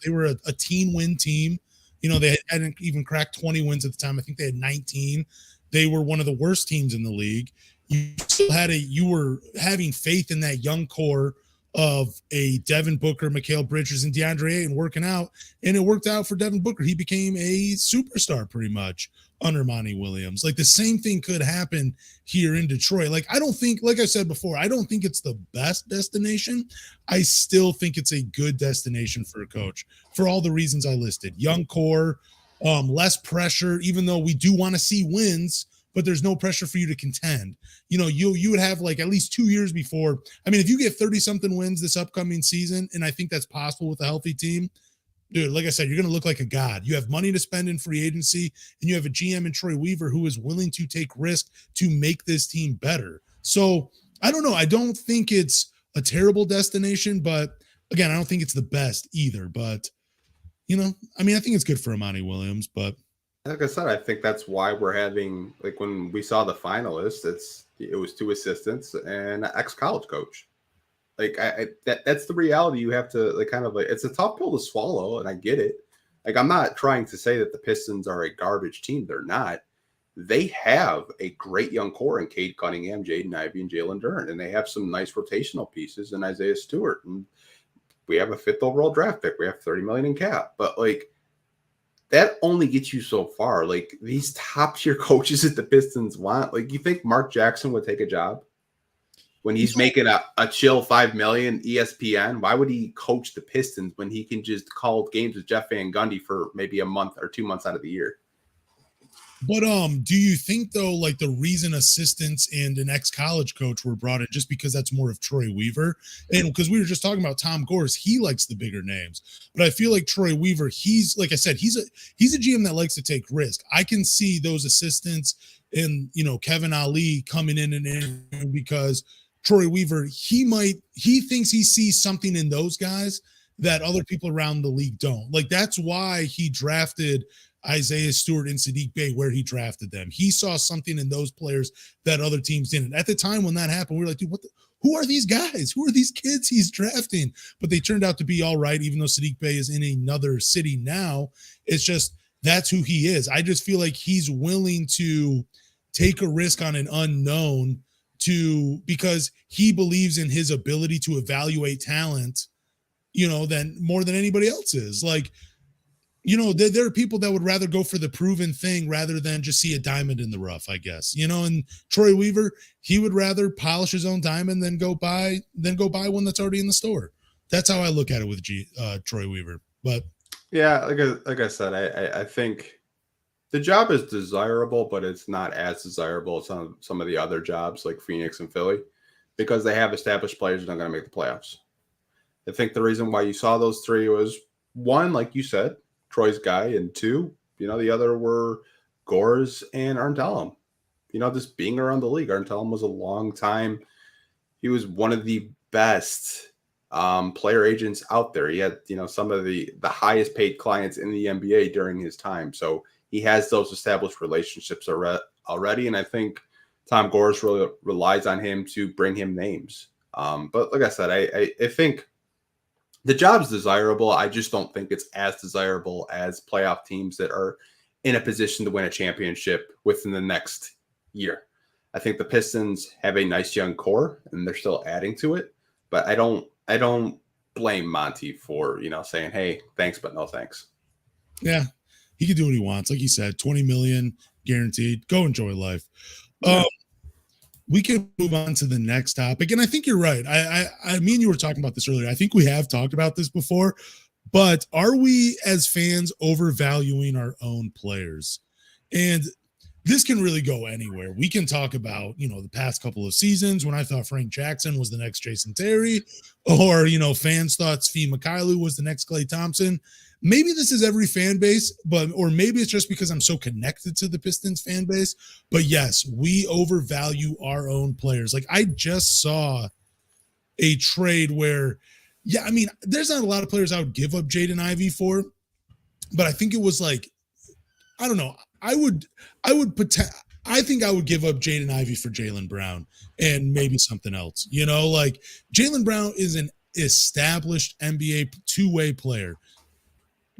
they were a teen win team. They hadn't even cracked 20 wins at the time. I think they had 19. They were one of the worst teams in the league. You were having faith in that young core of a Devin Booker, Mikal Bridges, and DeAndre Ayton working out, and it worked out for Devin Booker. He became a superstar pretty much under Monty Williams. Like, the same thing could happen here in Detroit. Like, I don't think, like I said before, I don't think it's the best destination. I still think it's a good destination for a coach for all the reasons I listed. Young core, less pressure, even though we do want to see wins, but there's no pressure for you to contend. You would have like at least 2 years before. I mean, if you get 30-something wins this upcoming season, and I think that's possible with a healthy team, dude, like I said, you're going to look like a god. You have money to spend in free agency, and you have a GM in Troy Weaver who is willing to take risk to make this team better. So I don't know. I don't think it's a terrible destination, but again, I don't think it's the best either. But, I mean, I think it's good for Monty Williams, but. Like I said, I think that's why we're having, like, when we saw the finalists, it was 2 assistants and an ex-college coach. Like, that's the reality. You have to, like, kind of, like, it's a tough pill to swallow, and I get it. Like, I'm not trying to say that the Pistons are a garbage team. They're not. They have a great young core in Cade Cunningham, Jaden Ivey, and Jalen Duren, and they have some nice rotational pieces in Isaiah Stewart. And we have a 5th overall draft pick. We have $30 million in cap. But, like, that only gets you so far. Like, these top-tier coaches that the Pistons want, like, you think Mark Jackson would take a job when he's making a chill $5 million ESPN? Why would he coach the Pistons when he can just call games with Jeff Van Gundy for maybe a month or 2 months out of the year? But do you think though, like the reason assistants and an ex-college coach were brought in just because that's more of Troy Weaver? And because we were just talking about Tom Gores, he likes the bigger names. But I feel like Troy Weaver, he's like I said, he's a GM that likes to take risk. I can see those assistants and Kevin Ali coming in and because Troy Weaver, he thinks he sees something in those guys that other people around the league don't. Like that's why he drafted Isaiah Stewart and Sadiq Bey where he drafted them. He saw something in those players that other teams didn't. At the time when that happened, we were like, dude, who are these guys? Who are these kids he's drafting? But they turned out to be all right, even though Sadiq Bey is in another city now. It's just that's who he is. I just feel like he's willing to take a risk on an unknown because he believes in his ability to evaluate talent, than more than anybody else is. Like, there are people that would rather go for the proven thing rather than just see a diamond in the rough, I guess. And Troy Weaver, he would rather polish his own diamond than go buy one that's already in the store. That's how I look at it with Troy Weaver. But yeah, like I said, I think the job is desirable, but it's not as desirable as some of the other jobs like Phoenix and Philly because they have established players that are going to make the playoffs. I think the reason why you saw those three was one, like you said, Troy's guy, and two, the other were Gores and Arntellum. Just being around the league, Arntellum was a long time. He was one of the best player agents out there. He had, some of the highest paid clients in the NBA during his time. So he has those established relationships already. And I think Tom Gores really relies on him to bring him names. But like I said, I think the job's desirable. I just don't think it's as desirable as playoff teams that are in a position to win a championship within the next year. I think the Pistons have a nice young core and they're still adding to it, but I don't blame Monty for, saying, hey, thanks, but no thanks. Yeah, he can do what he wants. Like you said, 20 million guaranteed. Go enjoy life. We can move on to the next topic. And I think you're right. I mean, you were talking about this earlier. I think we have talked about this before, but are we as fans overvaluing our own players? And this can really go anywhere. We can talk about, the past couple of seasons when I thought Frank Jackson was the next Jason Terry, or, fans thought Svi Mykhailiuk was the next Klay Thompson. Maybe this is every fan base, or maybe it's just because I'm so connected to the Pistons fan base. But yes, we overvalue our own players. Like I just saw a trade where, there's not a lot of players I would give up Jaden Ivey for, but I think it was like, I don't know. I think I would give up Jaden Ivey for Jaylen Brown and maybe something else. Like Jaylen Brown is an established NBA two-way player.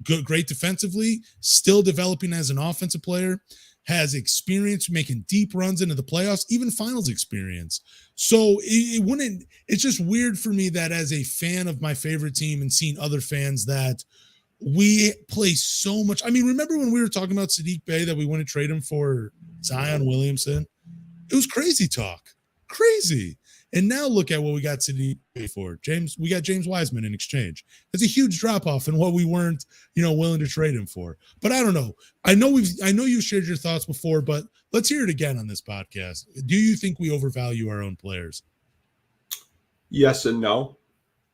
Good, great defensively, still developing as an offensive player, has experience making deep runs into the playoffs, even finals experience. So it's just weird for me that as a fan of my favorite team and seeing other fans that we play so much. Remember when we were talking about Sadiq Bey that we want to trade him for Zion Williamson? It was crazy talk. Crazy. And now look at what we got Sadiq Bey for. We got James Wiseman in exchange. That's a huge drop off in what we weren't, willing to trade him for. But I don't know. I know you've shared your thoughts before, but let's hear it again on this podcast. Do you think we overvalue our own players? Yes and no.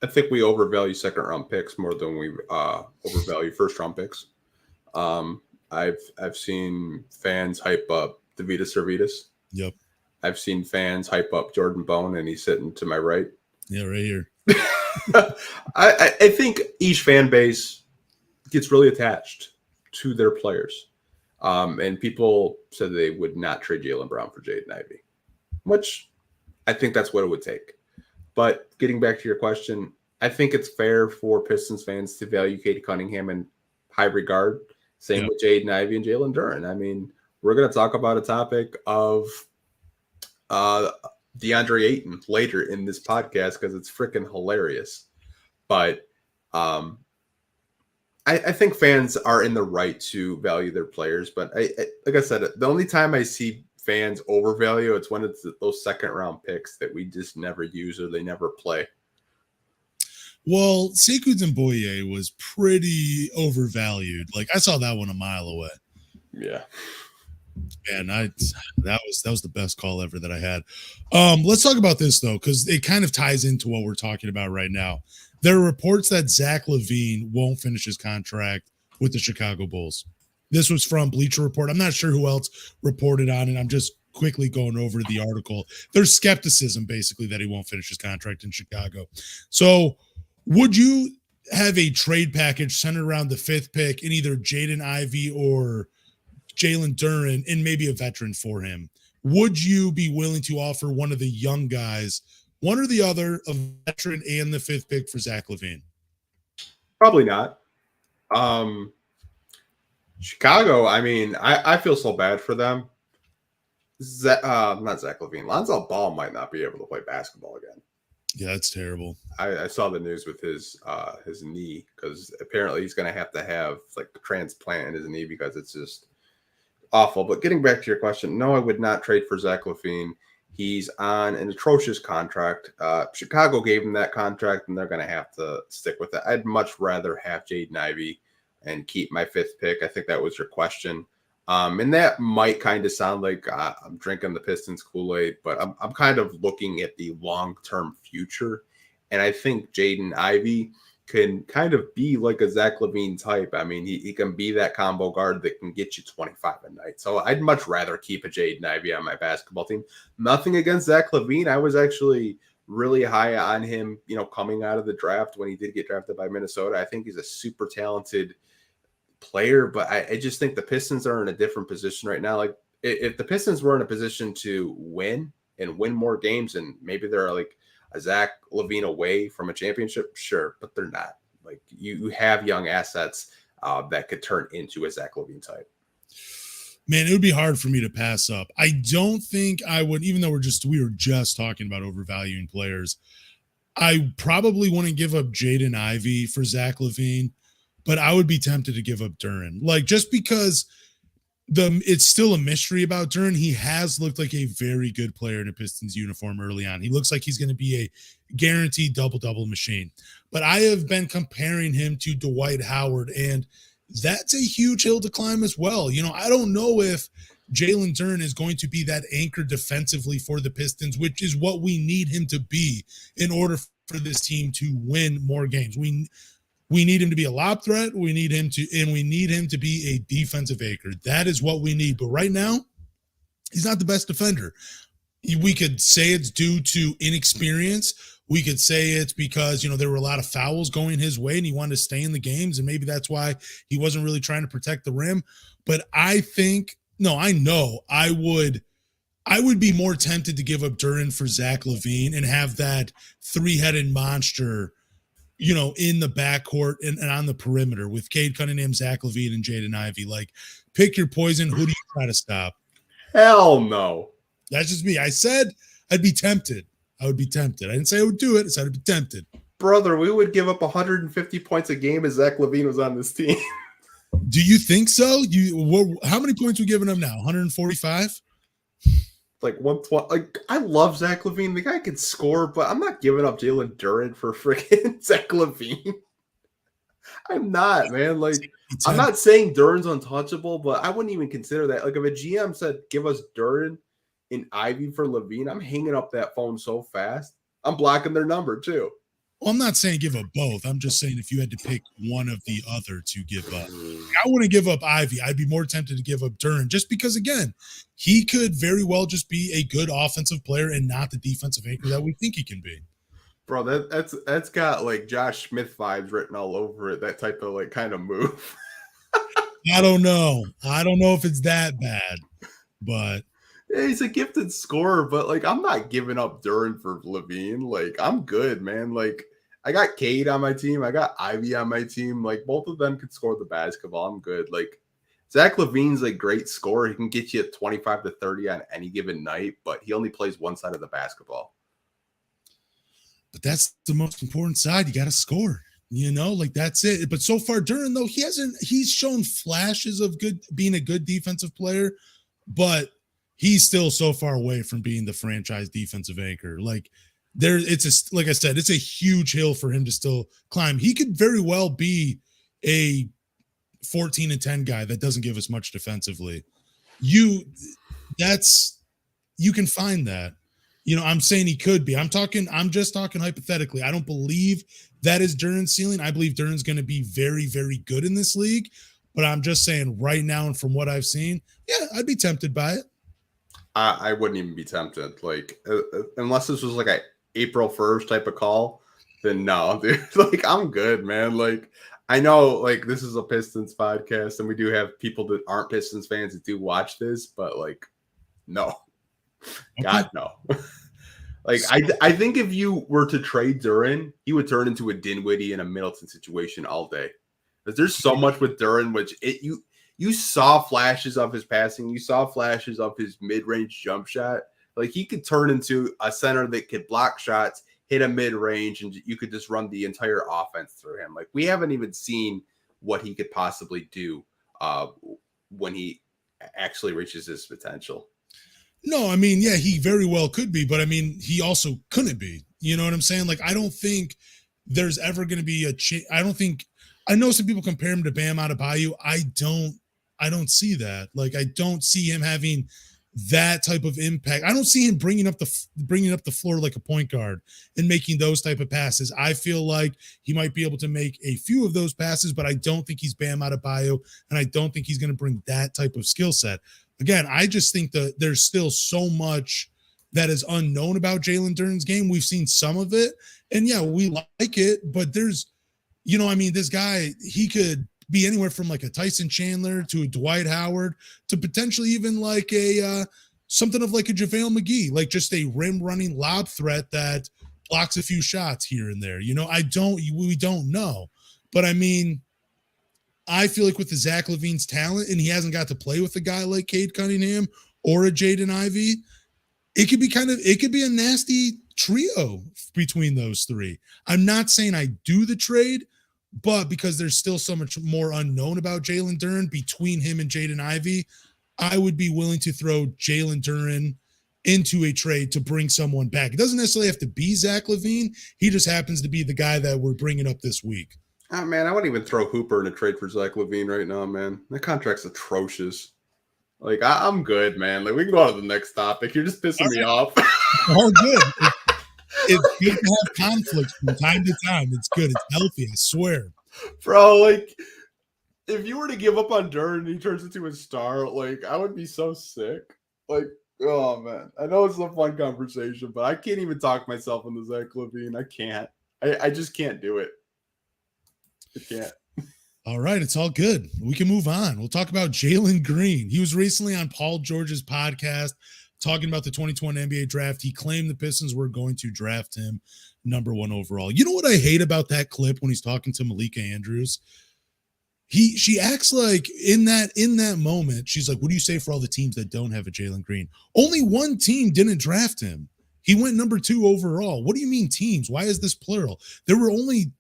I think we overvalue second round picks more than we overvalue first round picks. I've seen fans hype up Davidas Servitas. Yep. I've seen fans hype up Jordan Bone, and he's sitting to my right. Yeah, right here. I think each fan base gets really attached to their players. And people said they would not trade Jaylen Brown for Jaden Ivey, which I think that's what it would take. But getting back to your question, I think it's fair for Pistons fans to value Cade Cunningham in high regard. Same with Jaden Ivey and Jalen Duren. We're going to talk about a topic of DeAndre Ayton later in this podcast because it's freaking hilarious. But I think fans are in the right to value their players. But like I said, the only time I see fans overvalue, it's when it's those second round picks that we just never use or they never play. Well, Sekou Doumbouya was pretty overvalued. Like I saw that one a mile away. Yeah. Man, that was the best call ever that I had. Let's talk about this though, because it kind of ties into what we're talking about right now. There are reports that Zach LaVine won't finish his contract with the Chicago Bulls. This was from Bleacher Report. I'm not sure who else reported on it. I'm just quickly going over the article. There's skepticism basically that he won't finish his contract in Chicago. So, would you have a trade package centered around the fifth pick in either Jaden Ivey or Jalen Duren and maybe a veteran for him? Would you be willing to offer one of the young guys, one or the other, a veteran and the fifth pick for Zach LaVine? Probably not. Chicago, I mean, I feel so bad for them. Not Zach LaVine. Lonzo Ball might not be able to play basketball again. Yeah, that's terrible. I saw the news with his knee, because apparently he's going to have like a transplant in his knee because it's just awful. But getting back to your question, no, I would not trade for Zach LaVine. He's on an atrocious contract. Chicago gave him that contract, and they're going to have to stick with it. I'd much rather have Jaden Ivey and keep my fifth pick. I think that was your question. And that might kind of sound like I'm drinking the Pistons Kool-Aid, but I'm kind of looking at the long-term future. And I think Jaden Ivey can kind of be like a Zach LaVine type. I mean, he can be that combo guard that can get you 25 a night. So I'd much rather keep a Jaden Ivey on my basketball team. Nothing against Zach LaVine. I was actually really high on him, coming out of the draft when he did get drafted by Minnesota. I think he's a super talented player, but I just think the Pistons are in a different position right now. Like, if the Pistons were in a position to win and win more games, and maybe they're like a Zach LaVine away from a championship, sure, but they're not. Like, you have young assets that could turn into a Zach LaVine type. Man, it would be hard for me to pass up. I don't think I would, even though we were just talking about overvaluing players. I probably wouldn't give up Jaden Ivey for Zach LaVine, but I would be tempted to give up Duren. Like, just because it's still a mystery about Duren. He has looked like a very good player in a Pistons uniform early on. He looks like he's going to be a guaranteed double-double machine. But I have been comparing him to Dwight Howard, and that's a huge hill to climb as well. I don't know if Jalen Duren is going to be that anchor defensively for the Pistons, which is what we need him to be in order for this team to win more games. We need him to be a lob threat. We need him to be a defensive anchor. That is what we need. But right now, he's not the best defender. We could say it's due to inexperience. We could say it's because, there were a lot of fouls going his way and he wanted to stay in the games, and maybe that's why he wasn't really trying to protect the rim. But I know I would be more tempted to give up Duren for Zach LaVine and have that three-headed monster in the backcourt and on the perimeter with Cade Cunningham, Zach LaVine, and Jaden Ivey. Like, pick your poison. Who do you try to stop? Hell no. That's just me. I said I'd be tempted. I would be tempted. I didn't say I would do it. I said I'd be tempted. Brother, we would give up 150 points a game if Zach LaVine was on this team. Do you think so? How many points are we giving him now? 145? Like 120. Like, I love Zach LaVine. The guy can score, but I'm not giving up Jalen Duren for freaking Zach LaVine. I'm not, man. Like, I'm not saying Duren's untouchable, but I wouldn't even consider that. Like, if a GM said, give us Duren and Ivy for LaVine, I'm hanging up that phone so fast. I'm blocking their number too. Well, I'm not saying give up both. I'm just saying if you had to pick one of the other to give up. I wouldn't give up Ivy. I'd be more tempted to give up Duren just because, again, he could very well just be a good offensive player and not the defensive anchor that we think he can be. Bro, that's got like Josh Smith vibes written all over it, that type of like kind of move. I don't know. I don't know if it's that bad, but yeah, he's a gifted scorer, but like, I'm not giving up Duren for LaVine. Like, I'm good, man. Like, I got Cade on my team. I got Ivy on my team. Like, both of them could score the basketball. I'm good. Like, Zach LaVine's a great scorer. He can get you at 25 to 30 on any given night, but he only plays one side of the basketball. But that's the most important side. You got to score. Like, that's it. But so far, Duren, though, he's shown flashes of being a good defensive player, but he's still so far away from being the franchise defensive anchor. Like, like I said, it's a huge hill for him to still climb. He could very well be a 14-10 guy that doesn't give us much defensively. You can find that. I'm saying he could be. I'm just talking hypothetically. I don't believe that is Duren's ceiling. I believe Duren's going to be very, very good in this league. But I'm just saying right now, and from what I've seen, yeah, I'd be tempted by it. I wouldn't even be tempted. Like, unless this was like a April 1st type of call, then no, dude. Like, I'm good, man. Like, I know, like, this is a Pistons podcast, and we do have people that aren't Pistons fans that do watch this, but like, no. God, no. Like, I think if you were to trade Duren, he would turn into a Dinwiddie and a Middleton situation all day. Because there's so much with Duren, which you saw flashes of his passing. You saw flashes of his mid-range jump shot. Like, he could turn into a center that could block shots, hit a mid-range, and you could just run the entire offense through him. Like, we haven't even seen what he could possibly do when he actually reaches his potential. No, I mean, yeah, he very well could be, but I mean, he also couldn't be. You know what I'm saying? Like, I don't think there's ever going to be I know some people compare him to Bam Adebayo. I don't see that. Like, I don't see him having that type of impact. I don't see him bringing up the floor like a point guard and making those type of passes. I feel like he might be able to make a few of those passes, but I don't think he's Bam Adebayo, and I don't think he's going to bring that type of skill set. Again, I just think that there's still so much that is unknown about Jalen Duren's game. We've seen some of it, and yeah, we like it, but there's, this guy, he could be anywhere from like a Tyson Chandler to a Dwight Howard to potentially even like something of like a JaVale McGee, like just a rim running lob threat that blocks a few shots here and there. We don't know, but I mean, I feel like with the Zach LaVine's talent, and he hasn't got to play with a guy like Cade Cunningham or a Jaden Ivey, it could be a nasty trio between those three. I'm not saying I do the trade, but because there's still so much more unknown about Jalen Duren between him and Jaden Ivey, I would be willing to throw Jalen Duren into a trade to bring someone back. It doesn't necessarily have to be Zach LaVine. He just happens to be the guy that we're bringing up this week. Oh, man, I wouldn't even throw Hooper in a trade for Zach LaVine right now, man. That contract's atrocious. Like, I'm good, man. Like, we can go on to the next topic. You're just pissing me off. All good. It's good to have conflicts from time to time. It's good. It's healthy, I swear. Bro, like, if you were to give up on Duren and he turns into a star, like, I would be so sick. Like, oh, man. I know it's a fun conversation, but I can't even talk myself into Zach LaVine. I can't. I just can't do it. I can't. All right, it's all good. We can move on. We'll talk about Jalen Green. He was recently on Paul George's podcast talking about the 2020 NBA draft. He claimed the Pistons were going to draft him number 1 overall. You know what I hate about that clip when he's talking to Malika Andrews? She acts like in that moment, she's like, what do you say for all the teams that don't have a Jalen Green? Only one team didn't draft him. He went number 2 overall. What do you mean teams? Why is this plural? There were only,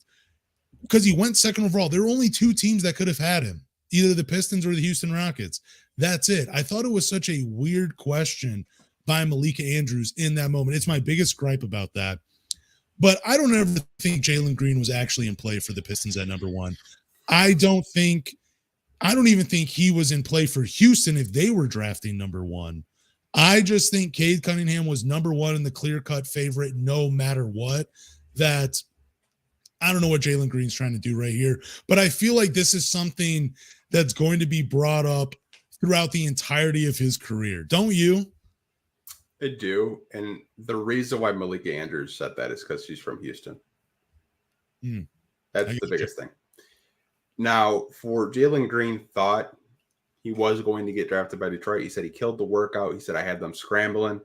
because he went 2nd overall, there were only 2 teams that could have had him, either the Pistons or the Houston Rockets. That's it. I thought it was such a weird question by Malika Andrews in that moment. It's my biggest gripe about that. But I don't ever think Jalen Green was actually in play for the Pistons at number 1. I don't even think he was in play for Houston if they were drafting number 1. I just think Cade Cunningham was number 1 and the clear-cut favorite no matter what. That I don't know what Jalen Green's trying to do right here, but I feel like this is something that's going to be brought up throughout the entirety of his career. Don't you? I do. And the reason why Malika Andrews said that is because she's from Houston. That's the biggest thing. Now, for Jalen Green thought he was going to get drafted by Detroit. He said he killed the workout. He said, I had them scrambling.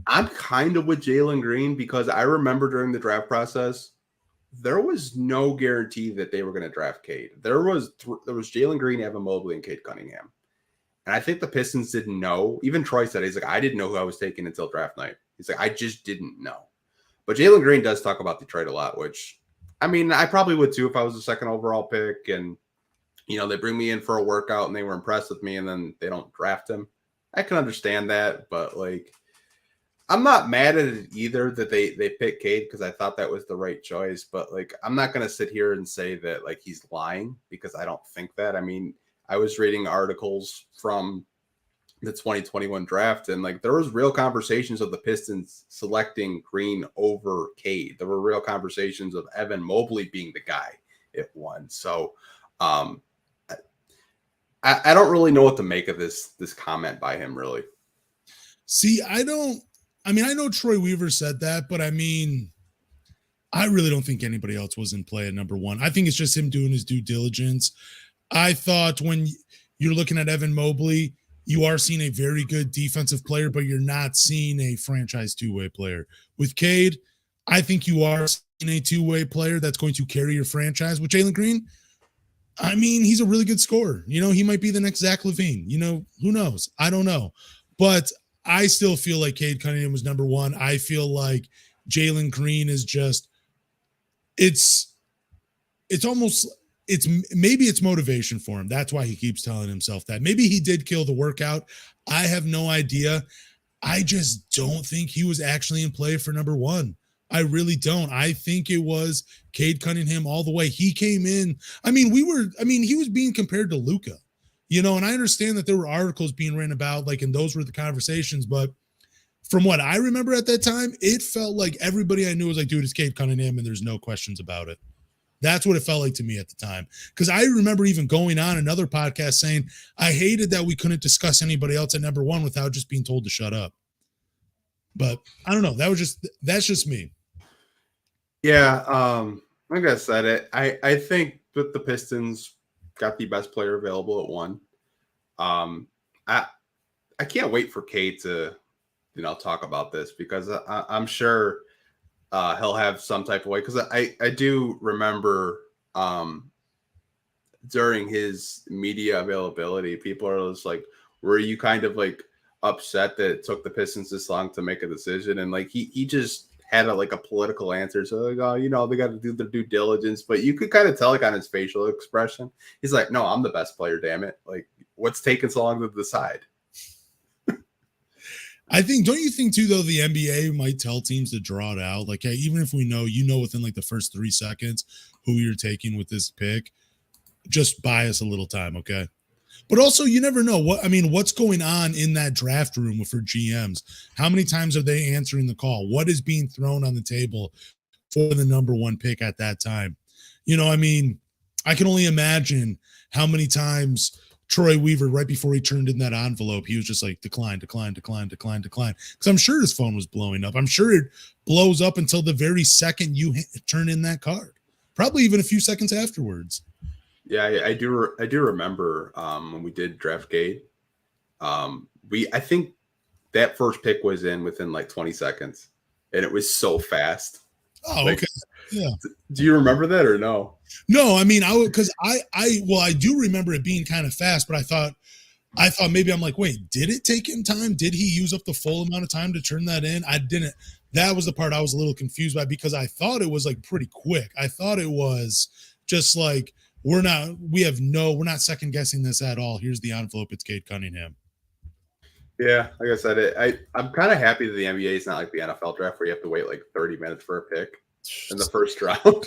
I'm kind of with Jalen Green because I remember during the draft process, there was no guarantee that they were going to draft Cade. There was Jalen Green, Evan Mobley, and Cade Cunningham. And I think the Pistons didn't know. Even Troy said, he's like, I didn't know who I was taking until draft night. He's like, I just didn't know. But Jalen Green does talk about Detroit a lot, which, I mean, I probably would too if I was a 2nd overall pick and, they bring me in for a workout and they were impressed with me and then they don't draft him. I can understand that, but like, I'm not mad at it either that they picked Cade because I thought that was the right choice. But like, I'm not going to sit here and say that like he's lying because I don't think that. I mean, I was reading articles from the 2021 draft, and like there was real conversations of the Pistons selecting Green over Cade. There were real conversations of Evan Mobley being the guy at 1. So I don't really know what to make of this comment by him, really. See, I know Troy Weaver said that, but I mean, I really don't think anybody else was in play at number 1. I think it's just him doing his due diligence. I thought when you're looking at Evan Mobley, you are seeing a very good defensive player, but you're not seeing a franchise two-way player. With Cade, I think you are seeing a two-way player that's going to carry your franchise. With Jalen Green, I mean, he's a really good scorer. You know, he might be the next Zach LaVine. You know, who knows? I don't know. But I still feel like Cade Cunningham was number 1. I feel like Jalen Green is just – it's maybe it's motivation for him. That's why he keeps telling himself that. Maybe he did kill the workout. I have no idea. I just don't think he was actually in play for number 1. I really don't. I think it was Cade Cunningham all the way. He came in. I mean, he was being compared to Luka, you know, and I understand that there were articles being written about, like, and those were the conversations, but from what I remember at that time, it felt like everybody I knew was like, dude, it's Cade Cunningham, and there's no questions about it. That's what it felt like to me at the time. Because I remember even going on another podcast saying, I hated that we couldn't discuss anybody else at number 1 without just being told to shut up. But I don't know. That's just me. Yeah. Like I said, I think that the Pistons got the best player available at 1. I can't wait for Cade to, you know, talk about this, because I'm sure he'll have some type of way, because I do remember during his media availability, people are just like, were you kind of like upset that it took the Pistons this long to make a decision? And like he just had a political answer. So like, oh, you know, they got to do their due diligence. But you could kind of tell, like, on his facial expression, he's like, no, I'm the best player, damn it. Like, what's taking so long to decide? I think, don't you think too, though, the NBA might tell teams to draw it out? Like, hey, even if we know, you know, within like the first 3 seconds who you're taking with this pick, just buy us a little time, okay? But also, you never know what's going on in that draft room for GMs. How many times are they answering the call? What is being thrown on the table for the number 1 pick at that time? You know, I mean, I can only imagine how many times Troy Weaver, right before he turned in that envelope, he was just like, decline. Because I'm sure his phone was blowing up. I'm sure it blows up until the very second you turn in that card, probably even a few seconds afterwards. Yeah, I do remember when we did draft Cade. I think that first pick was in within like 20 seconds, and it was so fast. Oh, like, okay. Yeah. Do you remember that or no? No, I mean, I do remember it being kind of fast, but I thought maybe, I'm like, wait, did it take him time? Did he use up the full amount of time to turn that in? I didn't. That was the part I was a little confused by, because I thought it was like pretty quick. I thought it was just like, we're not second guessing this at all. Here's the envelope. It's Cade Cunningham. Yeah, like I said, I'm kind of happy that the NBA is not like the NFL draft where you have to wait like 30 minutes for a pick in the first round.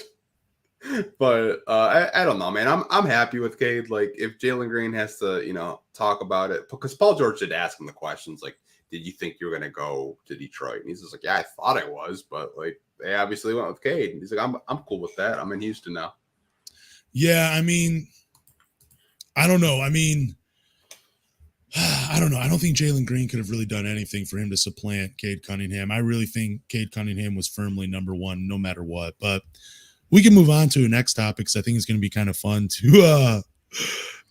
But I don't know, man. I'm happy with Cade. Like, if Jalen Green has to, you know, talk about it, because Paul George did ask him the questions like, did you think you were going to go to Detroit? And he's just like, yeah, I thought I was, but like they obviously went with Cade. And he's like, I'm cool with that. I'm in Houston now. Yeah, I mean, I don't know. I mean, I don't know. I don't think Jalen Green could have really done anything for him to supplant Cade Cunningham. I really think Cade Cunningham was firmly number 1 no matter what. But we can move on to the next topic, because I think it's going to be kind of fun to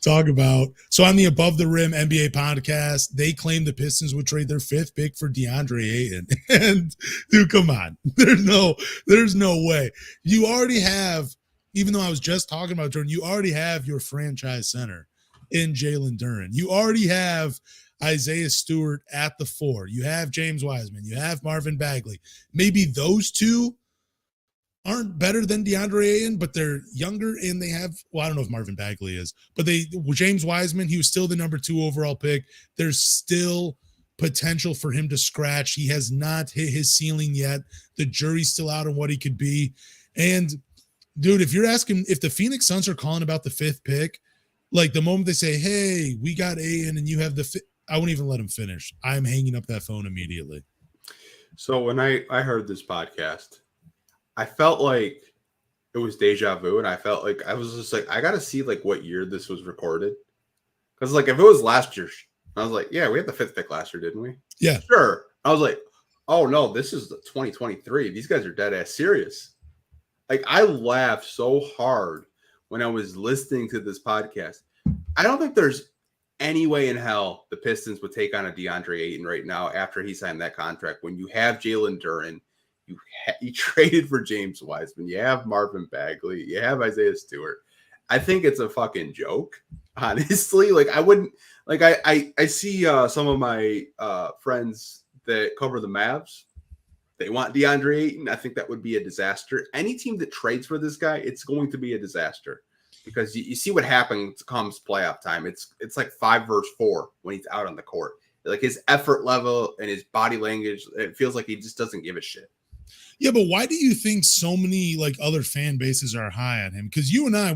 talk about. So on the Above the Rim NBA podcast, they claim the Pistons would trade their 5th pick for DeAndre Ayton. And dude, come on. There's no way. You already have, even though I was just talking about Jordan, you already have your franchise center in Jalen Duren. You already have Isaiah Stewart at the 4. You have James Wiseman. You have Marvin Bagley. Maybe those two aren't better than DeAndre Ayton, but they're younger, and they have, well, I don't know if Marvin Bagley is, but James Wiseman, he was still the number 2 overall pick. There's still potential for him to scratch. He has not hit his ceiling yet. The jury's still out on what he could be. And dude, if you're asking, if the Phoenix Suns are calling about the 5th pick, Like the moment they say, "Hey, we got Ayton and you have I won't even let him finish. I'm hanging up that phone immediately. So when I heard this podcast, I felt like it was deja vu, and I felt like I was just like, I got to see like what year this was recorded, because like if it was last year, I was like, yeah, we had the 5th pick last year, didn't we? Yeah, Sure. I was like, oh no, this is the 2023. These guys are dead ass serious. Like I laughed so hard when I was listening to this podcast. I don't think there's any way in hell the Pistons would take on a DeAndre Ayton right now after he signed that contract. When you have Jalen Duren, you traded for James Wiseman, you have Marvin Bagley, you have Isaiah Stewart. I think it's a fucking joke, honestly. Like I wouldn't like I see some of my friends that cover the Mavs. They want DeAndre Ayton. I think that would be a disaster. Any team that trades for this guy, it's going to be a disaster because you see what happens comes playoff time. It's like 5 versus 4 when he's out on the court. Like his effort level and his body language, it feels like he just doesn't give a shit. Yeah, but why do you think so many like other fan bases are high on him? Because you and I,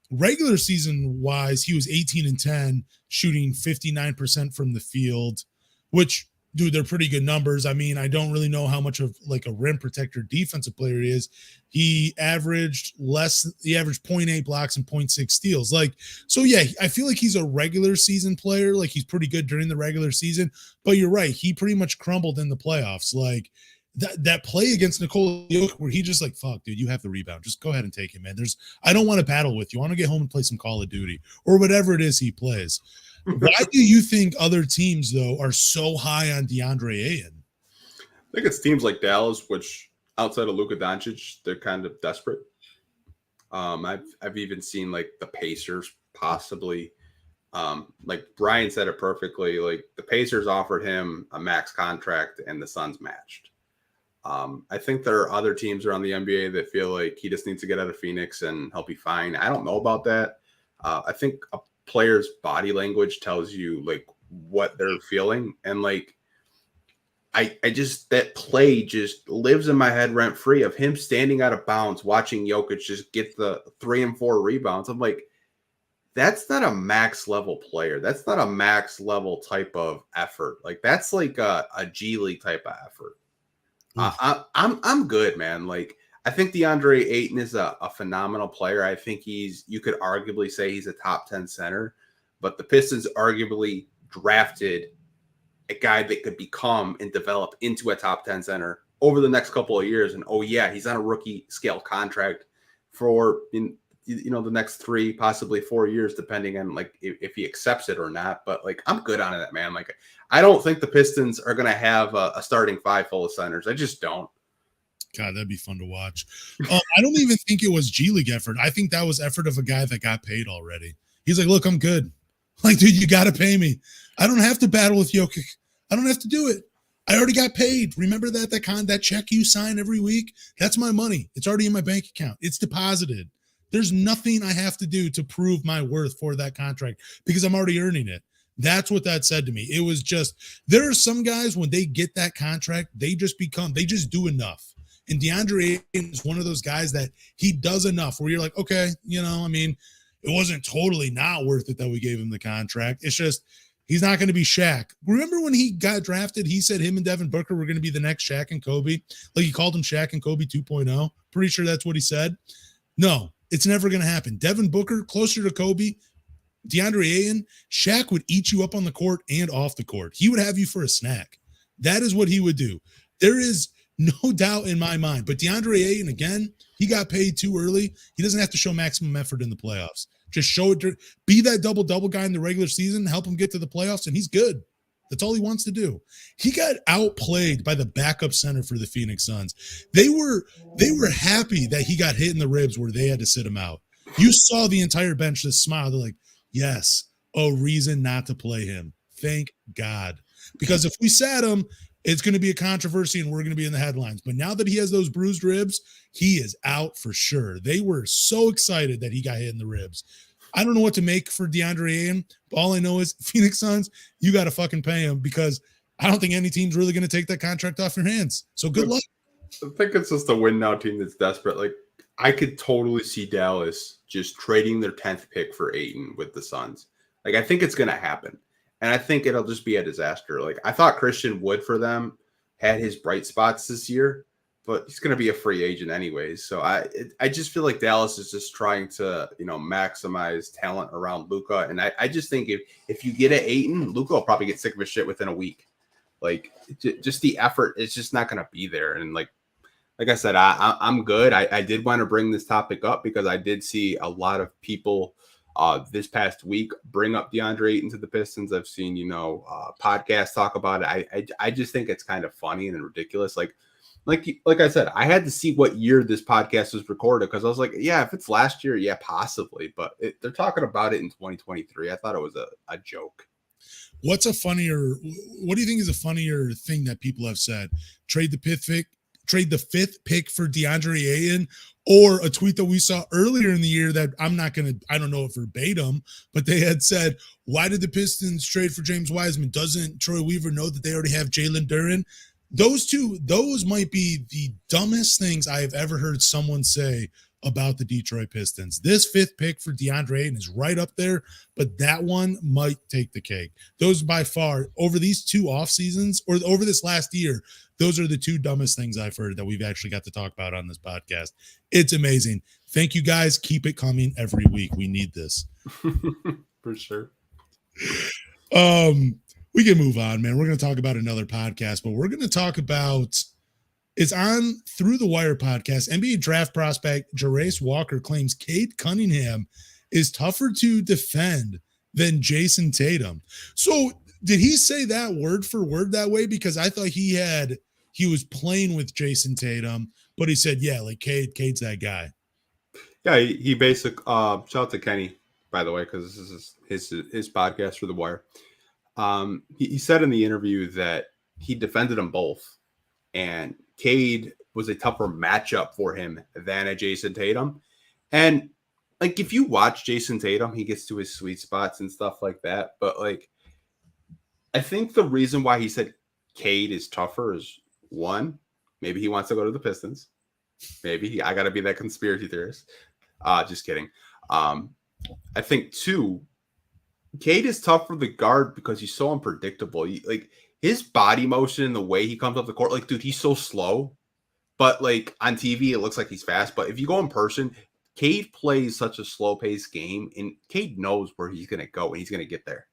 regular season wise, he was 18-10, shooting 59% from the field, which, dude, they're pretty good numbers. I mean, I don't really know how much of like a rim protector defensive player he is. He averaged 0.8 blocks and 0.6 steals. Like, so yeah, I feel like he's a regular season player. Like he's pretty good during the regular season, but you're right. He pretty much crumbled in the playoffs. Like that play against Nikola Jokic where he just like, fuck, dude, you have the rebound. Just go ahead and take him, man. I don't want to battle with you. I want to get home and play some Call of Duty or whatever it is he plays. Why do you think other teams, though, are so high on DeAndre Ayton? I think it's teams like Dallas, which outside of Luka Doncic, they're kind of desperate. I've even seen like the Pacers possibly. Like Brian said it perfectly. Like the Pacers offered him a max contract, and the Suns matched. I think there are other teams around the NBA that feel like he just needs to get out of Phoenix and he'll be fine. I don't know about that. I think a player's body language tells you like what they're feeling. And like, I just, that play just lives in my head rent free of him standing out of bounds, watching Jokic just get the 3 and 4 rebounds. I'm like, that's not a max level player. That's not a max level type of effort. Like that's like a G League type of effort. I'm good, man. Like I think DeAndre Ayton is a phenomenal player. I think you could arguably say he's a top 10 center, but the Pistons arguably drafted a guy that could become and develop into a top 10 center over the next couple of years. And oh yeah, he's on a rookie scale contract for the next 3, possibly 4 years, depending on like if he accepts it or not. But like, I'm good on it, man. Like, I don't think the Pistons are going to have a starting 5 full of centers. I just don't. God, that'd be fun to watch. I don't even think it was G League effort. I think that was effort of a guy that got paid already. He's like, look, I'm good. Like, dude, you got to pay me. I don't have to battle with Jokic. I don't have to do it. I already got paid. Remember that check you sign every week? That's my money. It's already in my bank account. It's deposited. There's nothing I have to do to prove my worth for that contract because I'm already earning it. That's what that said to me. It was just, there are some guys when they get that contract, they just do enough. And DeAndre Ayton is one of those guys that he does enough where you're like, okay, it wasn't totally not worth it that we gave him the contract. It's just, he's not going to be Shaq. Remember when he got drafted, he said him and Devin Booker were going to be the next Shaq and Kobe. Like he called him Shaq and Kobe 2.0. Pretty sure that's what he said. No, it's never going to happen. Devin Booker, closer to Kobe. DeAndre Ayton, Shaq would eat you up on the court and off the court. He would have you for a snack. That is what he would do. There is no doubt in my mind. But DeAndre Ayton, again, he got paid too early. He doesn't have to show maximum effort in the playoffs. Just show it. Be that double-double guy in the regular season, help him get to the playoffs, and he's good. That's all he wants to do. He got outplayed by the backup center for the Phoenix Suns. They were happy that he got hit in the ribs where they had to sit him out. You saw the entire bench just smile. They're like, yes, a reason not to play him. Thank God. Because if we sat him, it's going to be a controversy and we're going to be in the headlines. But now that he has those bruised ribs, he is out for sure. They were so excited that he got hit in the ribs. I don't know what to make for DeAndre Ayton. All I know is Phoenix Suns, you got to fucking pay him because I don't think any team's really going to take that contract off your hands. So good luck. I think it's just a win now team that's desperate. Like I could totally see Dallas just trading their 10th pick for Ayton with the Suns. Like, I think it's going to happen. And I think it'll just be a disaster. Like, I thought Christian Wood for them had his bright spots this year, but he's going to be a free agent anyways. So I just feel like Dallas is just trying to, maximize talent around Luka. And I just think if you get at Ayton, Luka will probably get sick of his shit within a week. Like, just the effort is just not going to be there. And like I said, I'm good. I did want to bring this topic up because I did see a lot of people this past week bring up DeAndre Ayton to the Pistons. I've seen, podcasts talk about it. I just think it's kind of funny and ridiculous. Like I said, I had to see what year this podcast was recorded because I was like, yeah, if it's last year, yeah, possibly. But they're talking about it in 2023. I thought it was a joke. What do you think is a funnier thing that people have said? Trade the fifth pick for DeAndre Ayton, or a tweet that we saw earlier in the year that I don't know if verbatim, but they had said, why did the Pistons trade for James Wiseman? Doesn't Troy Weaver know that they already have Jalen Green? Those might be the dumbest things I have ever heard someone say about the Detroit Pistons. This fifth pick for DeAndre Ayton is right up there, but that one might take the cake. Those by far, over these two off seasons or over this last year, those are the two dumbest things I've heard that we've actually got to talk about on this podcast. It's amazing. Thank you guys. Keep it coming every week. We need this. For sure. We can move on, man. We're going to talk about another podcast, but we're going to talk about it's on Through the Wire podcast. NBA draft prospect Jarace Walker claims Cade Cunningham is tougher to defend than Jason Tatum. So did he say that word for word that way? Because I thought he was playing with Jason Tatum, but he said, yeah, like Cade's that guy. Yeah, he basically shout out to Kenny, by the way, because this is his podcast for The Wire. He said in the interview that he defended them both, and Cade was a tougher matchup for him than a Jason Tatum. And like, if you watch Jason Tatum, he gets to his sweet spots and stuff like that. But like, I think the reason why he said Cade is tougher is, one, maybe he wants to go to the Pistons. Maybe I got to be that conspiracy theorist. Just kidding. I think two, Cade is tough for the guard because he's so unpredictable. Like his body motion and the way he comes up the court, like, dude, he's so slow. But like on TV, it looks like he's fast. But if you go in person, Cade plays such a slow-paced game, and Cade knows where he's going to go and he's going to get there.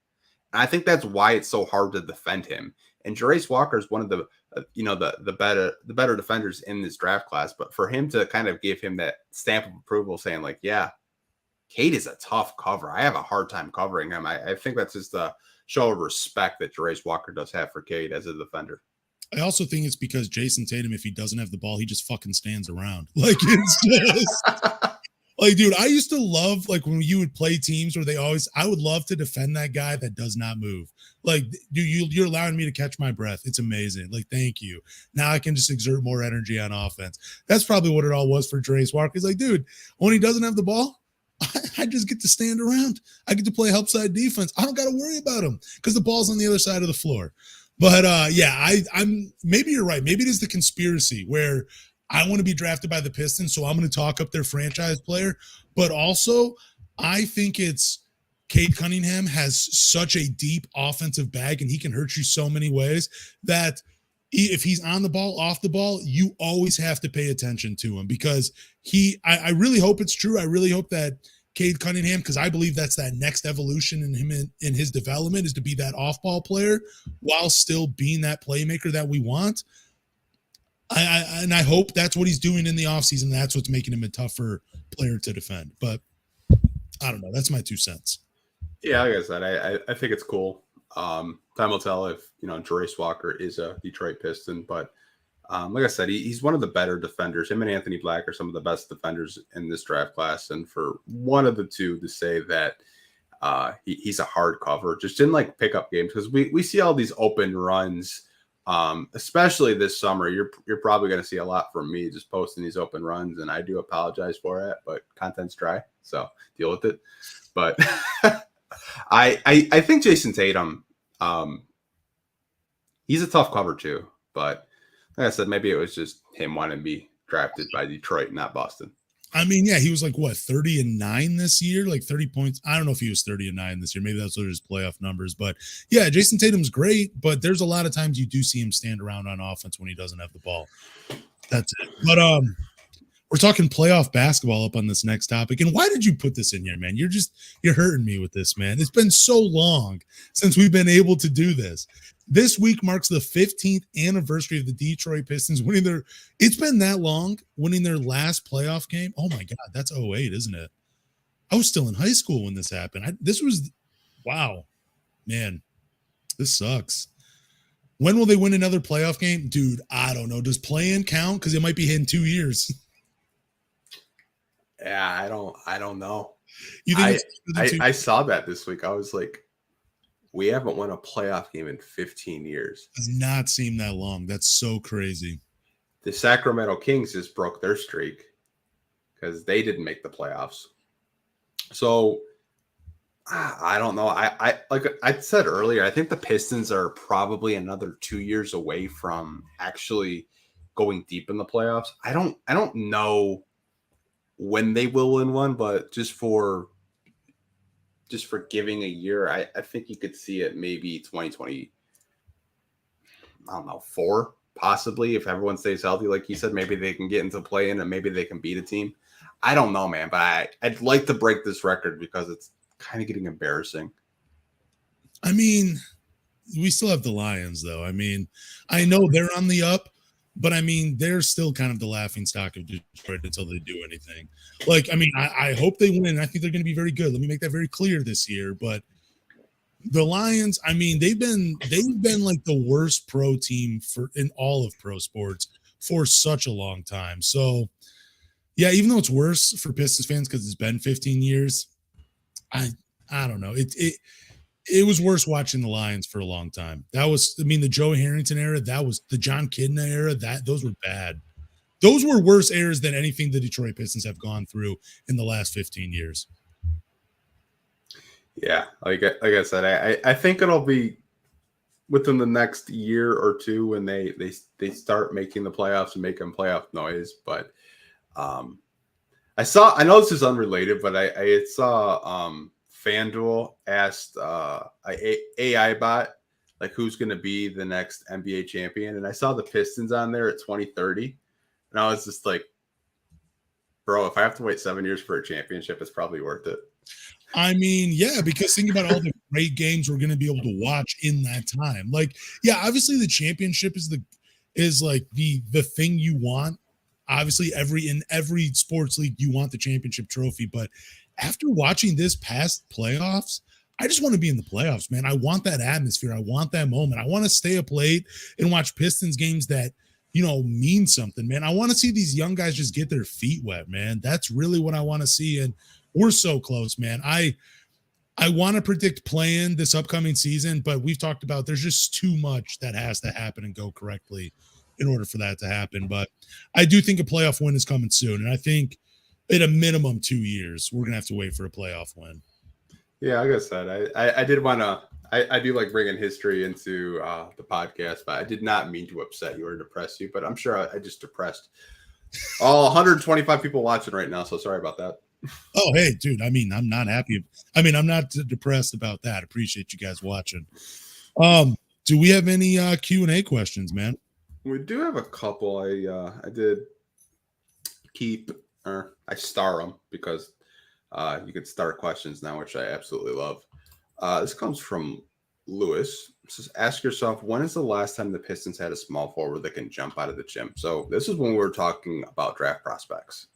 And I think that's why it's so hard to defend him. And Jarace Walker is one of the the better defenders in this draft class. But for him to kind of give him that stamp of approval, saying like, yeah, Cade is a tough cover. I have a hard time covering him. I think that's just a show of respect that Jarace Walker does have for Cade as a defender. I also think it's because Jason Tatum, if he doesn't have the ball, he just fucking stands around. Like, it's just like, dude, I used to love, like, when you would play teams where I would love to defend that guy that does not move. Like, dude, you're allowing me to catch my breath. It's amazing. Like, thank you. Now I can just exert more energy on offense. That's probably what it all was for Jarace Walker. He's like, dude, when he doesn't have the ball, I just get to stand around. I get to play help side defense. I don't got to worry about him because the ball's on the other side of the floor. But yeah, I'm maybe you're right. Maybe it is the conspiracy where I want to be drafted by the Pistons, so I'm going to talk up their franchise player. But also, I think it's Cade Cunningham has such a deep offensive bag, and he can hurt you so many ways that if he's on the ball, off the ball, you always have to pay attention to him because I really hope it's true. I really hope that Cade Cunningham, because I believe that's that next evolution in him in his development is to be that off-ball player while still being that playmaker that we want. And I hope that's what he's doing in the offseason. That's what's making him a tougher player to defend. But I don't know. That's my 2 cents. Yeah, like I said, I think it's cool. Time will tell if, Jarace Walker is a Detroit Piston. But like I said, he's one of the better defenders. Him and Anthony Black are some of the best defenders in this draft class. And for one of the two to say that he's a hard cover, just in like pickup games, because we see all these open runs, especially this summer. You're probably going to see a lot from me just posting these open runs, and I do apologize for it, but content's dry, so deal with it. But I think Jason Tatum, he's a tough cover too, but like I said, maybe it was just him wanting to be drafted by Detroit, not Boston. I mean, yeah, he was like what 30-9 this year, like 30 points. I don't know if he was 30-9 this year. Maybe that's what his playoff numbers. But yeah, Jason Tatum's great, but there's a lot of times you do see him stand around on offense when he doesn't have the ball. That's it. But we're talking playoff basketball up on this next topic. And why did you put this in here, man? You're hurting me with this, man. It's been so long since we've been able to do this. This week marks the 15th anniversary of the Detroit Pistons winning it's been that long, winning their last playoff game. Oh my God, that's 08, isn't it? I was still in high school when this happened. Wow, man, this sucks. When will they win another playoff game? Dude, I don't know. Does play-in count? Because it might be hitting 2 years. Yeah, I don't know. You think I saw that this week. I was like, we haven't won a playoff game in 15 years. Does not seem that long. That's so crazy. The Sacramento Kings just broke their streak because they didn't make the playoffs. So I don't know. I like I said earlier, I think the Pistons are probably another 2 years away from actually going deep in the playoffs. I don't know when they will win one, but just for giving a year, I think you could see it maybe 2020. I don't know, 4 possibly if everyone stays healthy. Like you said, maybe they can get into play-in and maybe they can beat a team. I don't know, man, but I'd like to break this record because it's kind of getting embarrassing. I mean, we still have the Lions, though. I mean, I know they're on the up, but I mean, they're still kind of the laughing stock of Detroit until they do anything. Like, I mean, I hope they win. I think they're going to be very good. Let me make that very clear this year. But the Lions, I mean, they've been like the worst pro team in all of pro sports for such a long time. So, yeah, even though it's worse for Pistons fans because it's been 15 years, I don't know. It was worse watching the Lions for a long time. That was, I mean, the Joe Harrington era, that was the John Kidna era, those were bad. Those were worse eras than anything the Detroit Pistons have gone through in the last 15 years. Yeah, like I said, I think it'll be within the next year or two when they start making the playoffs and making playoff noise. But I know this is unrelated, but I saw FanDuel asked a AI bot like who's going to be the next NBA champion, and I saw the Pistons on there at 2030, and I was just like, bro, if I have to wait 7 years for a championship, it's probably worth it. I mean, yeah, because think about all the great games we're going to be able to watch in that time. Like, yeah, obviously the championship is like the thing you want. Obviously, in every sports league, you want the championship trophy. But after watching this past playoffs, I just want to be in the playoffs, man. I want that atmosphere. I want that moment. I want to stay up late and watch Pistons games that, mean something, man. I want to see these young guys just get their feet wet, man. That's really what I want to see. And we're so close, man. I want to predict play-in this upcoming season, but we've talked about there's just too much that has to happen and go correctly in order for that to happen. But I do think a playoff win is coming soon. And I think at a minimum 2 years, we're going to have to wait for a playoff win. Yeah, like I said, I did want to, I do like bringing history into the podcast, but I did not mean to upset you or depress you, but I'm sure I just depressed all 125 people watching right now. So sorry about that. Oh, hey, dude. I mean, I'm not happy. I mean, I'm not depressed about that. Appreciate you guys watching. Do we have any Q&A questions, man? We do have a couple. I did I star them because you can start questions now, which I absolutely love. This comes from Lewis. It says, ask yourself, when is the last time the Pistons had a small forward that can jump out of the gym? So this is when we were talking about draft prospects.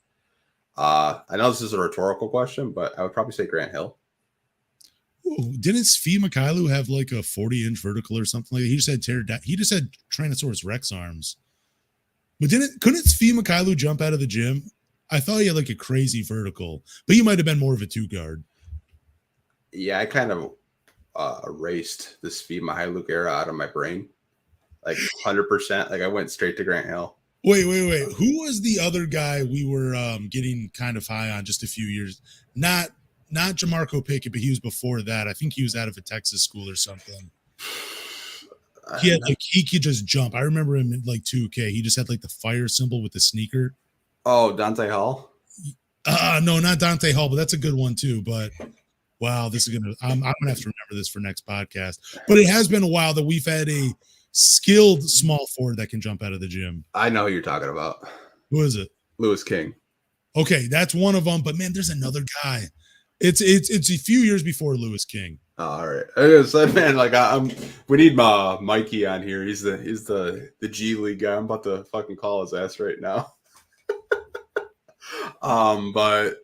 I know this is a rhetorical question, but I would probably say Grant Hill. Ooh, didn't Svi Mykhailiuk have like a 40-inch vertical or something like that? He just had Tyrannosaurus Rex arms. But couldn't Svi Mykhailiuk jump out of the gym? I thought he had like a crazy vertical, but he might have been more of a 2-guard. Yeah, I kind of erased the Svi Mykhailiuk era out of my brain. Like 100%. Like I went straight to Grant Hill. Wait. Who was the other guy we were getting kind of high on just a few years? Not Jamarco Pickett, but he was before that. I think he was out of a Texas school or something. He could just jump. I remember him in like 2K. He just had like the fire symbol with the sneaker. Oh, Dante Hall? No, not Dante Hall, but that's a good one too. But wow, this is I'm gonna have to remember this for next podcast. But it has been a while that we've had a skilled small forward that can jump out of the gym. I know who you're talking about. Who is it? Louis King. Okay, that's one of them. But man, there's another guy. It's a few years before Louis King. All right, so man, like we need Mikey on here. He's the G League guy. I'm about to fucking call his ass right now. But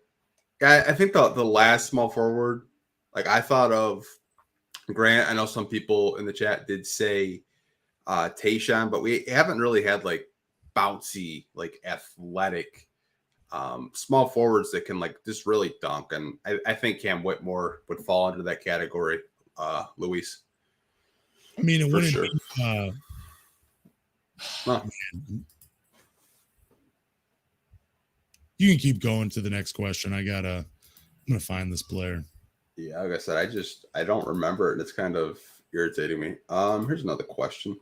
I think the last small forward, like I thought of Grant. I know some people in the chat did say Tayshaun, but we haven't really had like bouncy, like athletic small forwards that can like just really dunk. And I think Cam Whitmore would fall into that category, Luis. I mean, it for wouldn't sure. be, man. You can keep going to the next question. I'm gonna find this player. Yeah, like I said, I don't remember it, and it's kind of irritating me. Here's another question.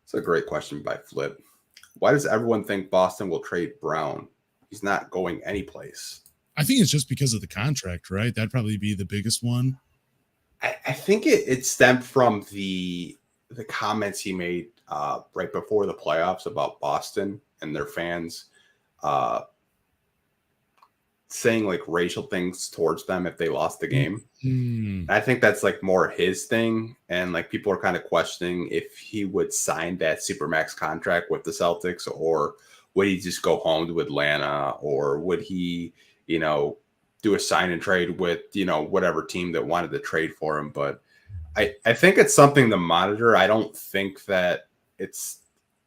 It's a great question by Flip. Why does everyone think Boston will trade Brown? He's not going anyplace. I think it's just because of the contract, right? That'd probably be the biggest one. I think it stemmed from the comments he made right before the playoffs about Boston and their fans saying like racial things towards them if they lost the game. I think that's like more his thing. And like people are kind of questioning if he would sign that Supermax contract with the Celtics, or would he just go home to Atlanta, or would he, do a sign and trade with, whatever team that wanted to trade for him. But I think it's something to monitor. I don't think that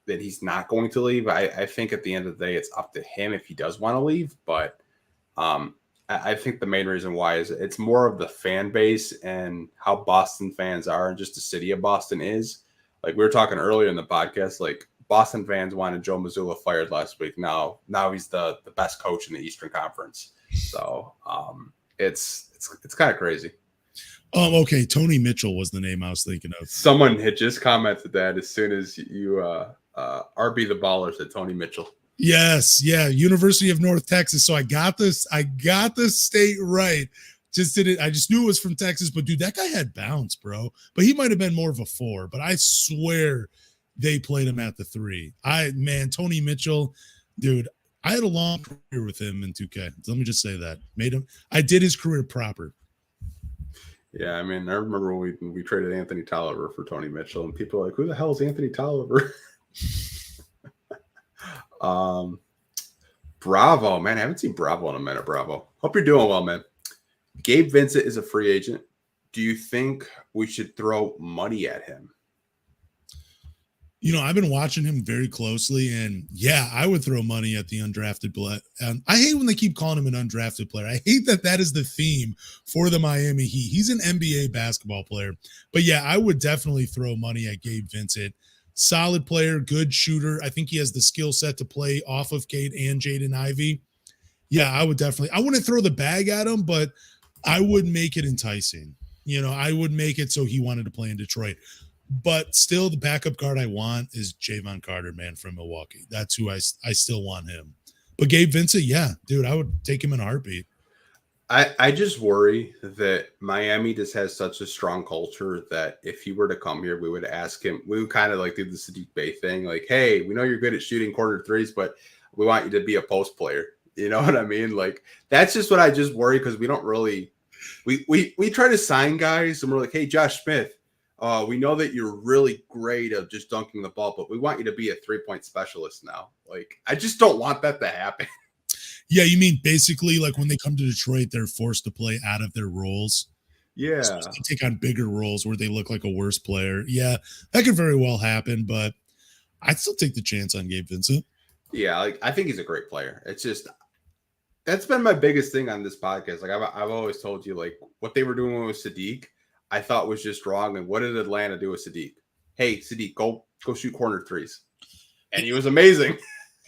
he's not going to leave. I think at the end of the day, it's up to him if he does want to leave. But I think the main reason why is it's more of the fan base and how Boston fans are, and just the city of Boston is. Like we were talking earlier in the podcast, like Boston fans wanted Joe Mazzulla fired last week. Now he's the best coach in the Eastern Conference. So it's kind of crazy. Okay, Tony Mitchell was the name I was thinking of. Someone had just commented that as soon as you RB the baller said Tony Mitchell. Yes, yeah, University of North Texas. So I got this state right. I just knew it was from Texas, but dude, that guy had bounce, bro. But he might have been more of a 4, but I swear they played him at the 3. Tony Mitchell, dude, I had a long career with him in 2K. Let me just say that. I did his career proper. Yeah, I mean, I remember when we traded Anthony Tolliver for Tony Mitchell, and people are like, who the hell is Anthony Tolliver? Bravo, man. I haven't seen Bravo in a minute, Bravo. Hope you're doing well, man. Gabe Vincent is a free agent. Do you think we should throw money at him? I've been watching him very closely, and yeah, I would throw money at the undrafted player. I hate when they keep calling him an undrafted player. I hate that is the theme for the Miami Heat. He's an NBA basketball player. But yeah, I would definitely throw money at Gabe Vincent. Solid player, good shooter. I think he has the skill set to play off of Cade and Jaden Ivey. Yeah, I wouldn't throw the bag at him, but I would make it enticing. I would make it so he wanted to play in Detroit. But still, the backup guard I want is Javon Carter, man, from Milwaukee. That's who I still want him. But Gabe Vincent, yeah, dude, I would take him in a heartbeat. I just worry that Miami just has such a strong culture that if he were to come here, we would ask him, we would kind of like do the Sadiq Bey thing. Like, hey, we know you're good at shooting corner threes, but we want you to be a post player. You know what I mean? Like, that's just what I just worry, because we don't really, we try to sign guys and we're like, hey, Josh Smith, we know that you're really great at just dunking the ball, but we want you to be a 3-point specialist now. Like, I just don't want that to happen. Yeah, you mean basically like when they come to Detroit, they're forced to play out of their roles. Yeah. So they take on bigger roles where they look like a worse player. Yeah, that could very well happen, but I'd still take the chance on Gabe Vincent. Yeah, like I think he's a great player. It's just that's been my biggest thing on this podcast. Like I've always told you, like what they were doing with Sadiq, I thought was just wrong. And what did Atlanta do with Sadiq? Hey, Sadiq, go shoot corner threes. And he was amazing.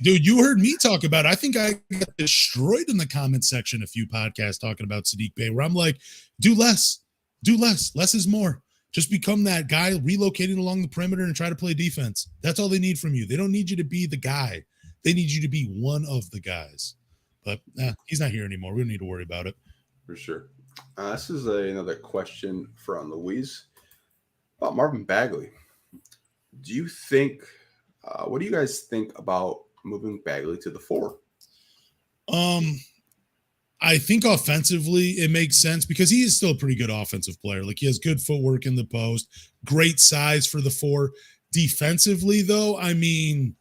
Dude, you heard me talk about it. I think I got destroyed in the comment section a few podcasts talking about Sadiq Bey, where I'm like, do less. Less is more. Just become that guy relocating along the perimeter and try to play defense. That's all they need from you. They don't need you to be the guy. They need you to be one of the guys. But he's not here anymore. We don't need to worry about it. For sure. This is another question from Louise about Marvin Bagley. Do you think, what do you guys think about moving Bagley to the 4? I think offensively it makes sense because he is still a pretty good offensive player. Like he has good footwork in the post, great size for the 4. Defensively, though, I mean,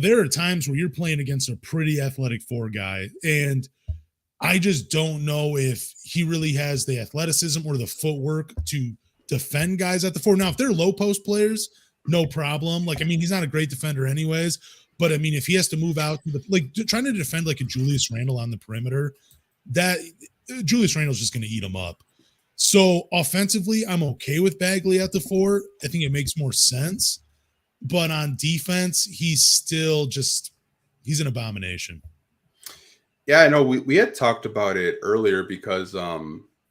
there are times where you're playing against a pretty athletic 4 guy, and I just don't know if he really has the athleticism or the footwork to defend guys at the 4. Now, if they're low post players, no problem. Like, I mean, he's not a great defender anyways, but I mean, if he has to move out, trying to defend like a Julius Randle on the perimeter, that Julius Randle's just going to eat him up. So offensively, I'm okay with Bagley at the 4. I think it makes more sense. But on defense, he's still he's an abomination. Yeah, I know we had talked about it earlier because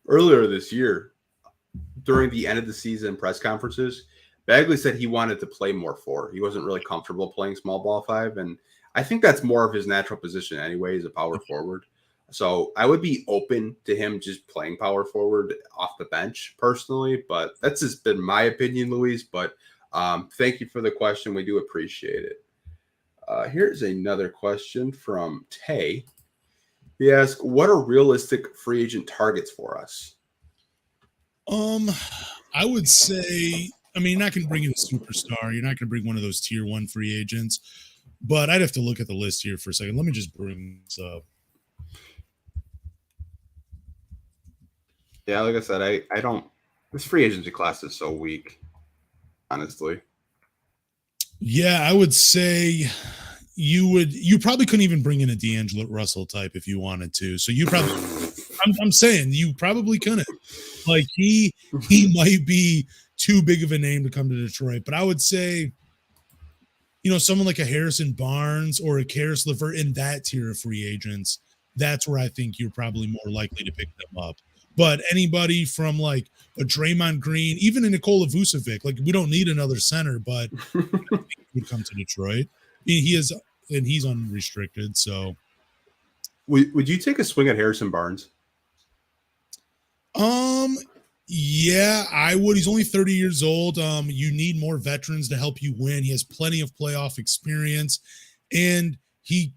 earlier this year, during the end of the season press conferences, Bagley said he wanted to play more 4. He wasn't really comfortable playing small ball 5. And I think that's more of his natural position anyway, as a power forward. So I would be open to him just playing power forward off the bench personally, but that's just been my opinion, Luis. But thank you for the question. We do appreciate it. Here's another question from Tay. He asked, what are realistic free agent targets for us? I would say, I mean, you're not going to bring in a superstar. You're not going to bring one of those tier 1 free agents, but I'd have to look at the list here for a second. Let me just bring this up. Yeah, like I said, I don't. This free agency class is so weak, honestly. Yeah, I would say you probably couldn't even bring in a D'Angelo Russell type if you wanted to. So you probably, I'm saying you probably couldn't. Like he might be too big of a name to come to Detroit, but I would say, someone like a Harrison Barnes or a Karis LeVert in that tier of free agents, that's where I think you're probably more likely to pick them up. But anybody from like a Draymond Green, even a Nikola Vucevic, like we don't need another center, but I think he would come to Detroit. He is, and he's unrestricted. So, would you take a swing at Harrison Barnes? Yeah, I would. He's only 30 years old. You need more veterans to help you win. He has plenty of playoff experience, and he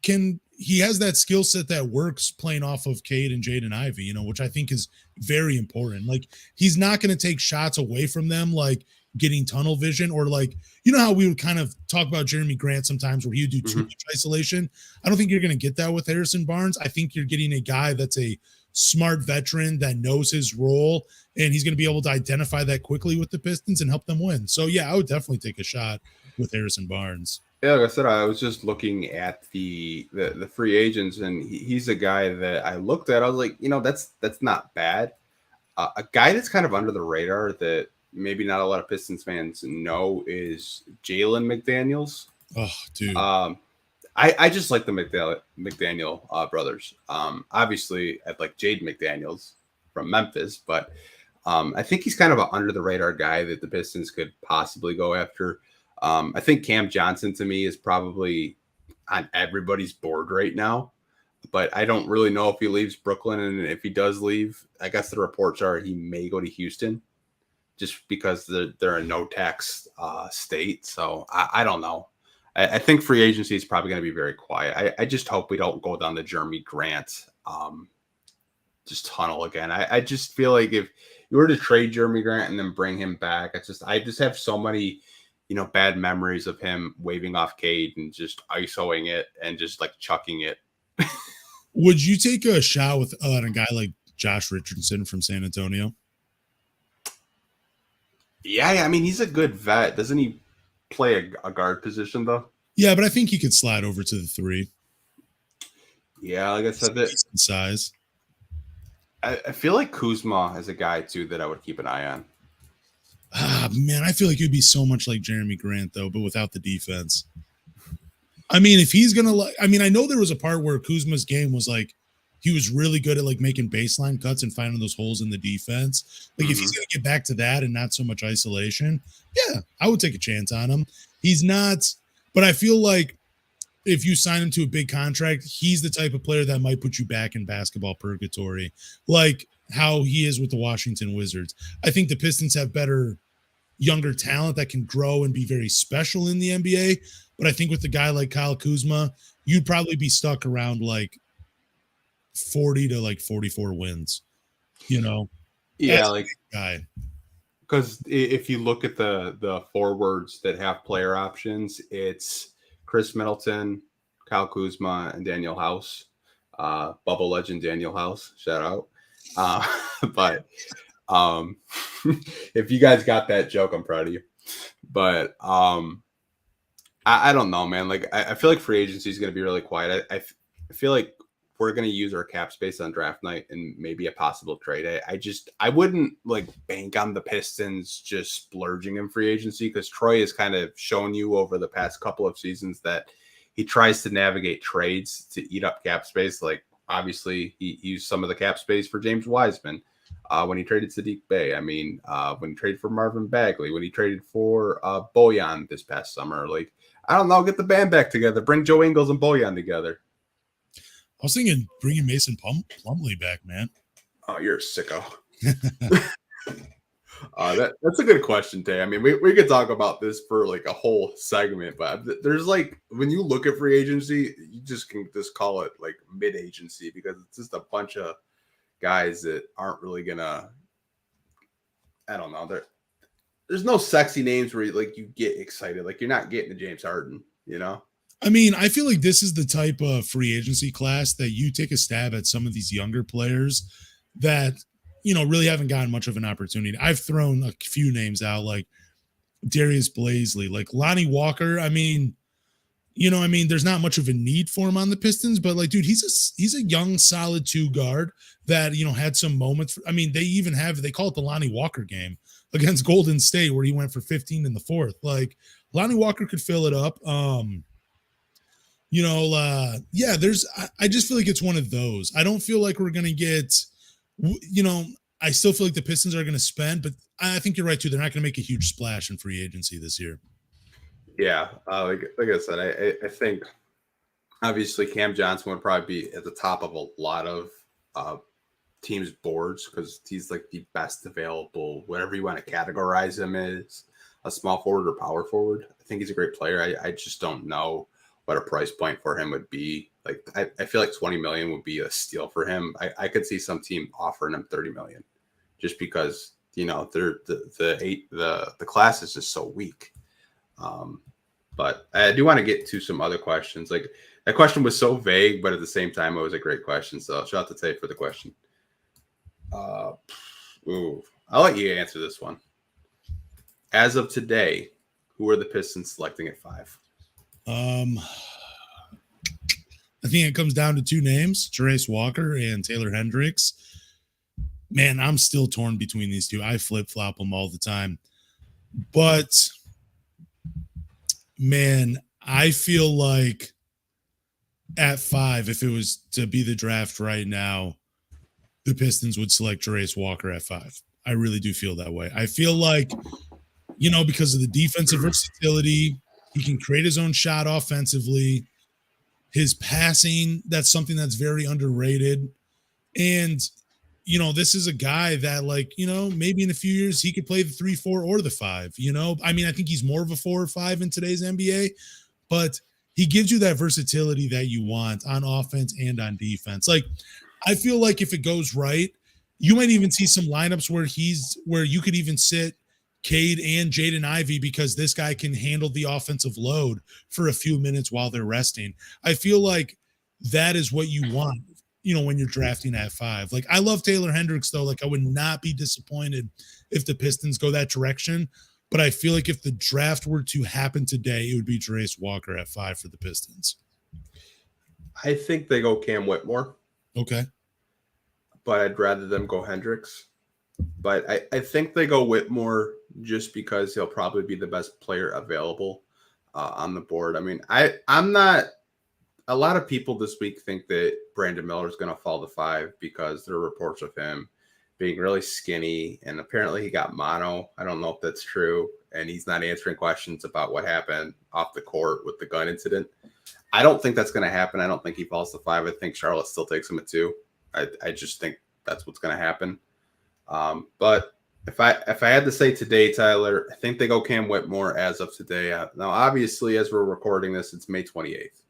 has that skill set that works playing off of Cade and Jaden Ivey, which I think is very important. Like he's not going to take shots away from them, like getting tunnel vision or like, how we would kind of talk about Jeremy Grant sometimes where he would do too much isolation. I don't think you're going to get that with Harrison Barnes. I think you're getting a guy that's a smart veteran that knows his role, and he's going to be able to identify that quickly with the Pistons and help them win. So yeah, I would definitely take a shot with Harrison Barnes. Yeah, like I said, I was just looking at the free agents, and he's a guy that I looked at. I was like, that's not bad. A guy that's kind of under the radar that maybe not a lot of Pistons fans know is Jalen McDaniels. Oh, dude. I just like the McDaniel brothers. Obviously, I'd like Jade McDaniels from Memphis, but I think he's kind of an under the radar guy that the Pistons could possibly go after. I think Cam Johnson to me is probably on everybody's board right now, but I don't really know if he leaves Brooklyn. And if he does leave, I guess the reports are he may go to Houston just because they're a no tax state. So I don't know. I think free agency is probably going to be very quiet. I just hope we don't go down the Jeremy Grant just tunnel again. I just feel like if you were to trade Jeremy Grant and then bring him back, I just have so many bad memories of him waving off Cade and just isoing it and just like chucking it. Would you take a shot with a guy like Josh Richardson from San Antonio? Yeah, I mean, he's a good vet. Doesn't he play a guard position, though? Yeah, but I think he could slide over to the 3. Yeah, like I said, that size. I feel like Kuzma is a guy, too, that I would keep an eye on. Man, I feel like he'd be so much like Jeremy Grant, though, but without the defense. I mean, if he's going to I know there was a part where Kuzma's game was like, he was really good at like making baseline cuts and finding those holes in the defense. Like if he's going to get back to that and not so much isolation, yeah, I would take a chance on him. He's not, but I feel like if you sign him to a big contract, he's the type of player that might put you back in basketball purgatory, like how he is with the Washington Wizards. I think the Pistons have better younger talent that can grow and be very special in the NBA. But I think with a guy like Kyle Kuzma, you'd probably be stuck around like 40 to like 44 wins, Yeah, as like a guy. because if you look at the forwards that have player options, it's Chris Middleton, Kyle Kuzma, and Daniel House. Bubble legend Daniel House, shout out. But if you guys got that joke, I'm proud of you. But I don't know, man. Like I feel like free agency is going to be really quiet. I feel like we're going to use our cap space on draft night and maybe a possible trade. I wouldn't like bank on the Pistons just splurging in free agency because Troy has kind of shown you over the past couple of seasons that he tries to navigate trades to eat up cap space. Like obviously he used some of the cap space for James Wiseman when he traded Sadiq Bey. I mean, when he traded for Marvin Bagley, when he traded for Bojan this past summer. Like, I don't know, get the band back together. Bring Joe Ingles and Bojan together. I was thinking bringing Mason Plumlee back, man. Oh, you're a sicko. That's a good question, Tay. I mean, we could talk about this for like a whole segment, but there's like when you look at free agency, you just can just call it like mid-agency because it's just a bunch of guys that aren't really gonna. I don't know. There's no sexy names where you get excited. Like you're not getting to James Harden, I mean, I feel like this is the type of free agency class that you take a stab at some of these younger players that, really haven't gotten much of an opportunity. I've thrown a few names out like Darius Blazley, like Lonnie Walker. I mean, there's not much of a need for him on the Pistons, but like, dude, he's a young, solid 2 guard that, had some moments. They call it the Lonnie Walker game against Golden State where he went for 15 in the fourth. Like Lonnie Walker could fill it up. I just feel like it's one of those. I don't feel like we're going to get, I still feel like the Pistons are going to spend, but I think you're right too. They're not going to make a huge splash in free agency this year. Yeah. Like I said, I think obviously Cam Johnson would probably be at the top of a lot of teams' boards because he's like the best available, whatever you want to categorize him as, a small forward or power forward. I think he's a great player. I just don't know what a price point for him would be. Like I feel like 20 million would be a steal for him. I could see some team offering him 30 million just because the class is just so weak. But I do want to get to some other questions. Like that question was so vague, but at the same time it was a great question. So shout out to Tay for the question. I'll let you answer this one. As of today, who are the Pistons selecting at 5? I think it comes down to 2 names, Jarace Walker and Taylor Hendricks. Man, I'm still torn between these two. I flip-flop them all the time. But, man, I feel like at 5, if it was to be the draft right now, the Pistons would select Jarace Walker at 5. I really do feel that way. I feel like, because of the defensive versatility, he can create his own shot offensively. His passing, that's something that's very underrated. And, this is a guy that maybe in a few years he could play the 3, 4, or the 5, I mean, I think he's more of a 4 or 5 in today's NBA, but he gives you that versatility that you want on offense and on defense. Like, I feel like if it goes right, you might even see some lineups where you could even sit Cade and Jaden Ivey because this guy can handle the offensive load for a few minutes while they're resting. I feel like that is what you want, when you're drafting at 5. Like, I love Taylor Hendricks, though. Like, I would not be disappointed if the Pistons go that direction. But I feel like if the draft were to happen today, it would be Jarace Walker at 5 for the Pistons. I think they go Cam Whitmore. Okay. But I'd rather them go Hendricks. But I think they go Whitmore just because he'll probably be the best player available on the board. I mean, I'm not – a lot of people this week think that Brandon Miller is going to fall to 5 because there are reports of him being really skinny, and apparently he got mono. I don't know if that's true, and he's not answering questions about what happened off the court with the gun incident. I don't think that's going to happen. I don't think he falls to 5. I think Charlotte still takes him at 2. I just think that's what's going to happen. But if I had to say today, Tyler, I think they go Cam Whitmore as of today. Now, obviously, as we're recording this, it's May 28th.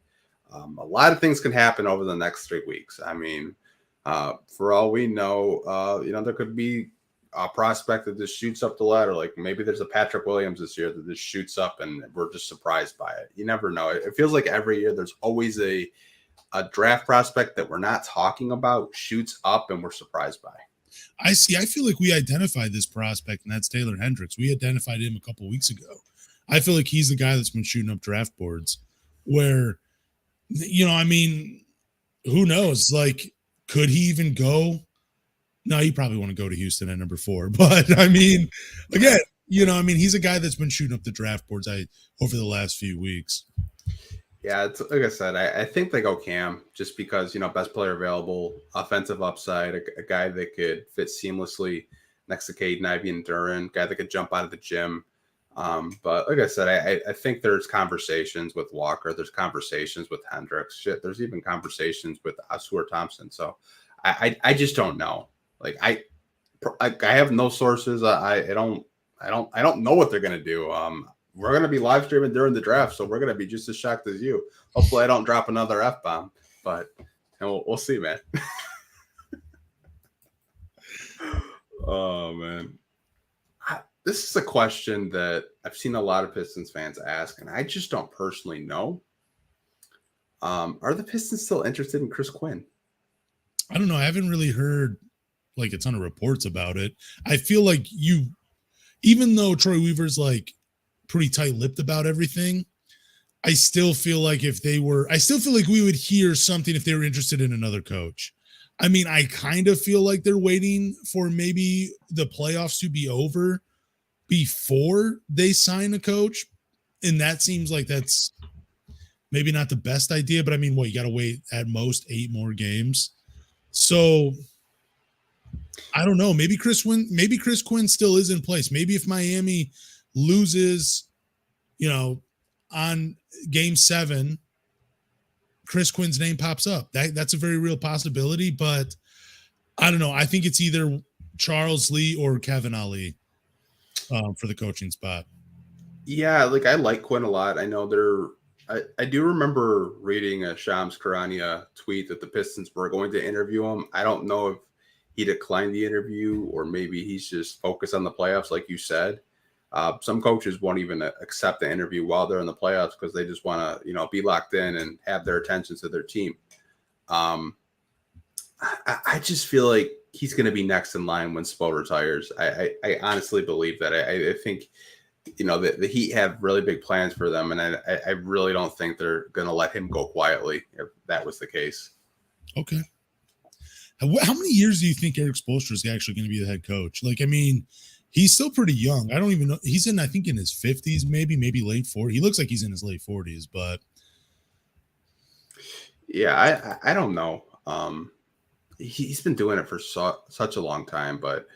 A lot of things can happen over the next 3 weeks. I mean, for all we know, there could be a prospect that just shoots up the ladder. Like maybe there's a Patrick Williams this year that just shoots up and we're just surprised by it. You never know. It feels like every year there's always a draft prospect that we're not talking about shoots up and we're surprised by. I see. I feel like we identified this prospect, and that's Taylor Hendricks. We identified him a couple weeks ago. I feel like he's the guy that's been shooting up draft boards where, I mean, who knows? Like, could he even go? No, he probably want to go to Houston at number 4. But I mean, again, he's a guy that's been shooting up the draft boards over the last few weeks. Yeah, it's, like I said, I think they go Cam just because, best player available, offensive upside, a guy that could fit seamlessly next to Caden Ivey and Duren, guy that could jump out of the gym. But like I said, I think there's conversations with Walker. There's conversations with Hendricks. There's even conversations with Ausar Thompson. So I just don't know. Like I have no sources. I don't know what they're gonna do. We're gonna be live streaming during the draft, so we're gonna be just as shocked as you. Hopefully, I don't drop another F-bomb, but we'll see, man. Oh man, this is a question that I've seen a lot of Pistons fans ask, and I just don't personally know. Are the Pistons still interested in Chris Quinn? I don't know. I haven't really heard like a ton of reports about it. I feel like even though Troy Weaver's like pretty tight-lipped about everything, I still feel like we would hear something if they were interested in another coach. I mean, I kind of feel like they're waiting for maybe the playoffs to be over before they sign a coach. And that seems like that's maybe not the best idea, but I mean, you got to wait at most 8 more games. So I don't know. Maybe Chris Quinn still is in place. Maybe if Miami loses, on game 7, Chris Quinn's name pops up. That's a very real possibility, but I don't know. I think it's either Charles Lee or Kevin Ali for the coaching spot. Yeah, like I like Quinn a lot. I know I do remember reading a Shams Charania tweet that the Pistons were going to interview him. I don't know if he declined the interview or maybe he's just focused on the playoffs, like you said. Some coaches won't even accept the interview while they're in the playoffs because they just want to, be locked in and have their attention to their team. I just feel like he's going to be next in line when Spo retires. I honestly believe that. I think, the Heat have really big plans for them, and I really don't think they're going to let him go quietly if that was the case. Okay. How many years do you think Eric Spoelstra is actually going to be the head coach? Like, I mean, he's still pretty young. I don't even know. He's I think in his 50s, maybe late 40s. He looks like he's in his late 40s, but. Yeah, I don't know. He's been doing it for such a long time, but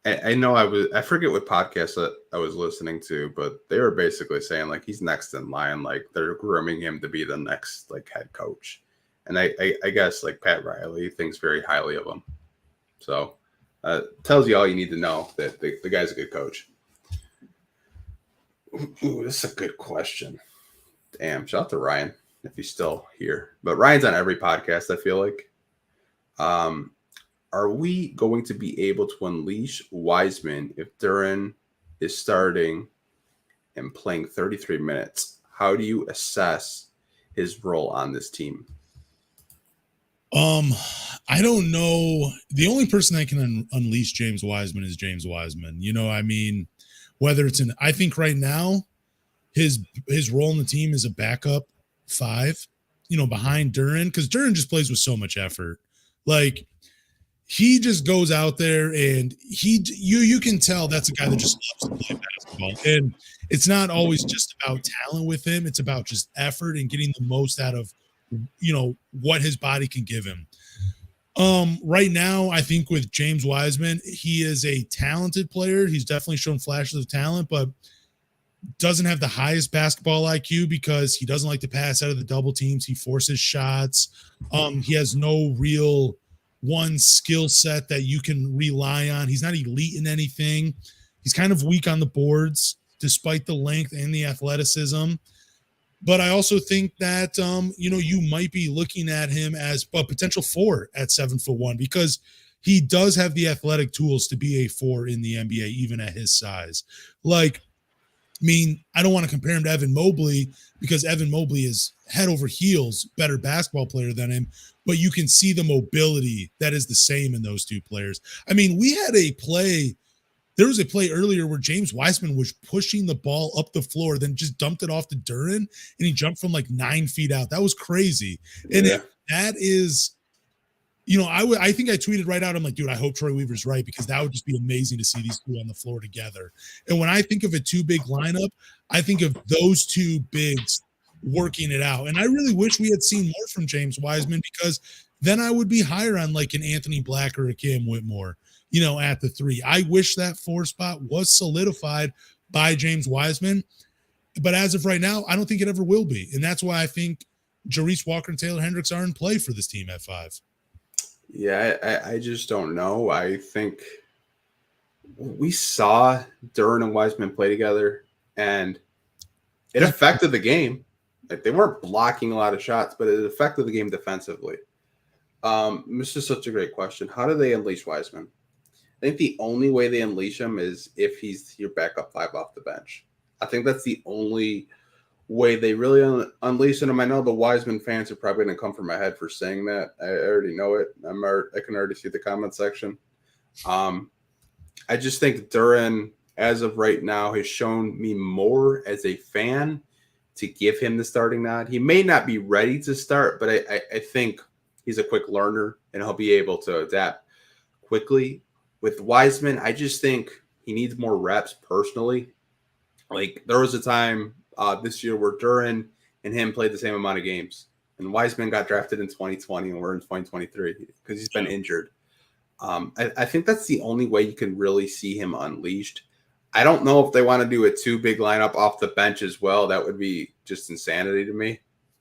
I know I forget what podcast that I was listening to, but they were basically saying like he's next in line. Like they're grooming him to be the next like head coach. And I guess like Pat Riley thinks very highly of him. So tells you all you need to know that the guy's a good coach. Ooh, this is a good question. Damn, shout out to Ryan if he's still here. But Ryan's on every podcast, I feel like. Are we going to be able to unleash Wiseman if Duren is starting and playing 33 minutes? How do you assess his role on this team? I don't know. The only person that can unleash James Wiseman is James Wiseman. I mean, whether it's I think right now his role in the team is a backup 5, behind Duren, because Duren just plays with so much effort. Like he just goes out there and you can tell that's a guy that just loves to play basketball. And it's not always just about talent with him. It's about just effort and getting the most out of what his body can give him. Right now, I think with James Wiseman, he is a talented player. He's definitely shown flashes of talent, but doesn't have the highest basketball IQ because he doesn't like to pass out of the double teams. He forces shots. He has no real one skill set that you can rely on. He's not elite in anything. He's kind of weak on the boards, despite the length and the athleticism. But I also think that you might be looking at him as a potential 4 at 7'1" because he does have the athletic tools to be a 4 in the NBA, even at his size. Like, I mean, I don't want to compare him to Evan Mobley because Evan Mobley is head over heels better basketball player than him, but you can see the mobility that is the same in those two players. I mean, there was a play earlier where James Wiseman was pushing the ball up the floor, then just dumped it off to Duren, and he jumped from like 9 feet out. That was crazy. And that is, I think I tweeted right out, I'm like, dude, I hope Troy Weaver's right because that would just be amazing to see these two on the floor together. And when I think of a 2-big lineup, I think of those two bigs working it out. And I really wish we had seen more from James Wiseman because then I would be higher on like an Anthony Black or a Cam Whitmore, at the 3. I wish that 4 spot was solidified by James Wiseman. But as of right now, I don't think it ever will be. And that's why I think Jarice Walker and Taylor Hendricks are in play for this team at 5. Yeah, I just don't know. I think we saw Duren and Wiseman play together, and it affected the game. Like, they weren't blocking a lot of shots, but it affected the game defensively. This is such a great question. How do they unleash Wiseman? I think the only way they unleash him is if he's your backup 5 off the bench. I think that's the only way they really unleash him. I know the Wiseman fans are probably going to come for my head for saying that. I already know it. I can already see the comment section. I just think Duren, as of right now, has shown me more as a fan to give him the starting nod. He may not be ready to start, but I think he's a quick learner and he'll be able to adapt quickly. With Wiseman, I just think he needs more reps personally. Like, there was a time this year where Duren and him played the same amount of games, and Wiseman got drafted in 2020 and we're in 2023 because he's been injured. I think that's the only way you can really see him unleashed. I don't know if they want to do a 2-big lineup off the bench as well. That would be just insanity to me.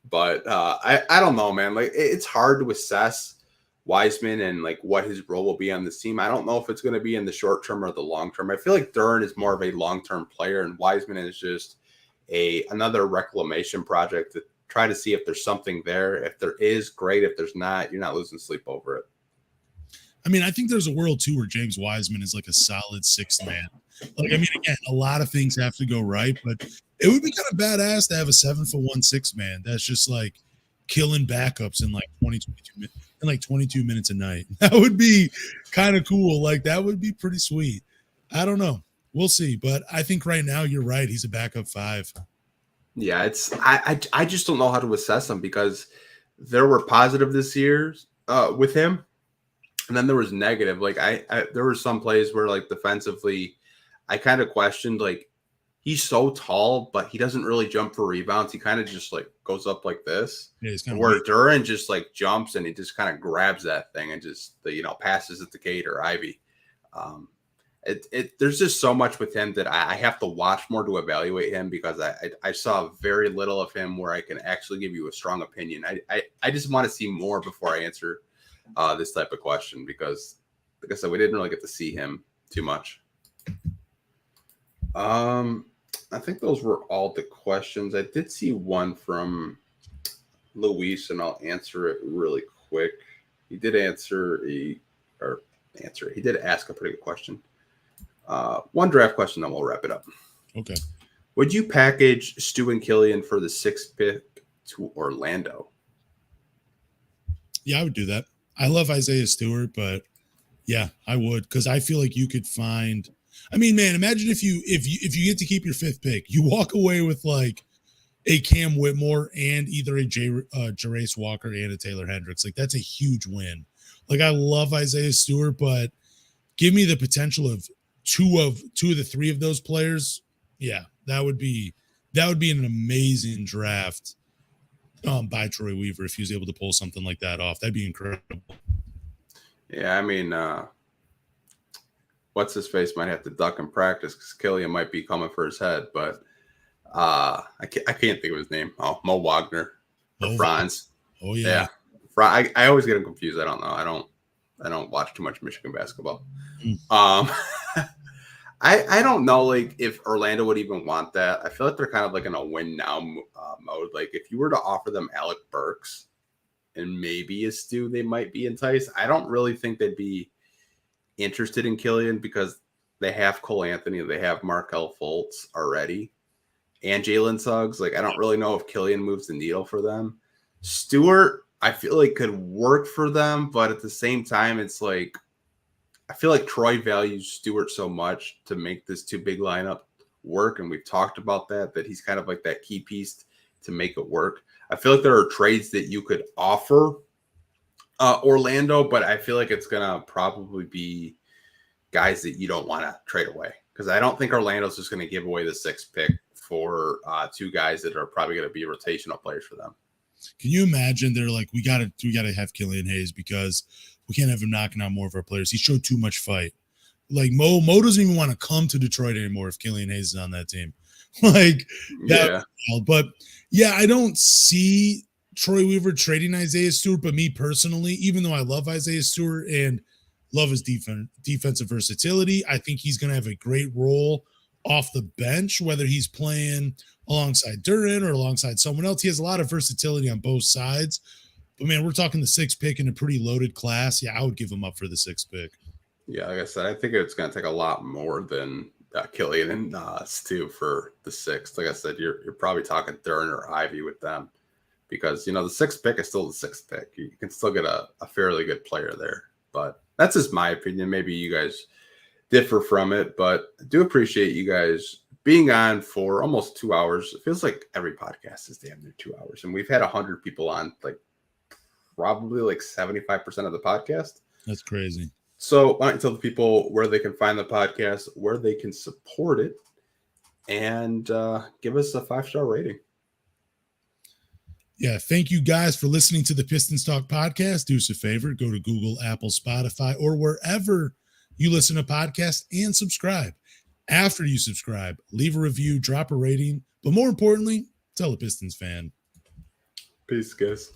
But I don't know, man. Like, it's hard to assess Wiseman and like what his role will be on this team. I don't know if it's going to be in the short term or the long term. I feel like Duren is more of a long-term player and Wiseman is just another reclamation project to try to see if there's something there. If there is, great. If there's not, you're not losing sleep over it. I mean, I think there's a world too where James Wiseman is like a solid 6th man. Like, I mean, again, a lot of things have to go right, but it would be kind of badass to have a 7'1" 6th man that's just like killing backups in like 22 minutes a night. That would be kind of cool. Like, that would be pretty sweet. I don't know. We'll see. But I think right now you're right. He's a backup 5. Yeah, I just don't know how to assess him because there were positive this year with him, and then there was negative. Like, there were some plays where like defensively, I kind of questioned, like, he's so tall, but he doesn't really jump for rebounds. He kind of just like goes up like this. Yeah, he's kind of where Duren just like jumps and he just kind of grabs that thing and just passes it to Kate or Ivy. There's just so much with him that I have to watch more to evaluate him because I saw very little of him where I can actually give you a strong opinion. I just want to see more before I answer this type of question because, like I said, we didn't really get to see him too much. I think those were all the questions. I did see one from Luis, and I'll answer it really quick. He did ask a pretty good question. One draft question, then we'll wrap it up. Okay. Would you package Stu and Killian for the 6th pick to Orlando? Yeah, I would do that. I love Isaiah Stewart, but yeah, I would because I feel like you could find. I mean, man, imagine if you get to keep your 5th pick, you walk away with like a Cam Whitmore and either a Jarace Walker and a Taylor Hendricks. Like, that's a huge win. Like, I love Isaiah Stewart, but give me the potential of two of the 3 of those players. Yeah, that would be an amazing draft by Troy Weaver if he was able to pull something like that off. That'd be incredible. Yeah, I mean, what's his face might have to duck in practice because Killian might be coming for his head, but I can't think of his name. Oh, Mo Wagner or Franz. Oh yeah. I always get him confused. I don't know. I don't watch too much Michigan basketball. Mm. I don't know, like, if Orlando would even want that. I feel like they're kind of like in a win now mode. Like, if you were to offer them Alec Burks and maybe a Stu, they might be enticed. I don't really think they'd be interested in Killian because they have Cole Anthony, they have Markelle Fultz already, and Jalen Suggs. Like, I don't really know if Killian moves the needle for them. Stewart, I feel like could work for them, but at the same time, it's like, I feel like Troy values Stewart so much to make this two big lineup work. And we've talked about that he's kind of like that key piece to make it work. I feel like there are trades that you could offer Orlando, but I feel like it's going to probably be guys that you don't want to trade away. Because I don't think Orlando's just going to give away the 6th pick for two guys that are probably going to be rotational players for them. Can you imagine they're like, we gotta have Killian Hayes because we can't have him knocking out more of our players. He showed too much fight. Like Mo doesn't even want to come to Detroit anymore if Killian Hayes is on that team. Like that. Yeah. But yeah, I don't see Troy Weaver trading Isaiah Stewart, but me personally, even though I love Isaiah Stewart and love his defensive versatility, I think he's going to have a great role off the bench, whether he's playing alongside Duren or alongside someone else. He has a lot of versatility on both sides. But, man, we're talking the 6th pick in a pretty loaded class. Yeah, I would give him up for the 6th pick. Yeah, like I said, I think it's going to take a lot more than Killian and Stu for the 6th. Like I said, you're probably talking Duren or Ivy with them because, the 6th pick is still the 6th pick. You can still get a fairly good player there. But that's just my opinion. Maybe you guys differ from it, but I do appreciate you guys being on for almost 2 hours. It feels like every podcast is damn near 2 hours, and we've had 100 people on, like probably like 75% of the podcast. That's crazy. So why don't you tell the people where they can find the podcast, where they can support it, and give us a 5-star rating. Yeah, thank you guys for listening to the Pistons Talk Podcast. Do us a favor, go to Google, Apple, Spotify, or wherever you listen to podcasts and subscribe. After you subscribe, leave a review, drop a rating, but more importantly, tell a Pistons fan. Peace, guys.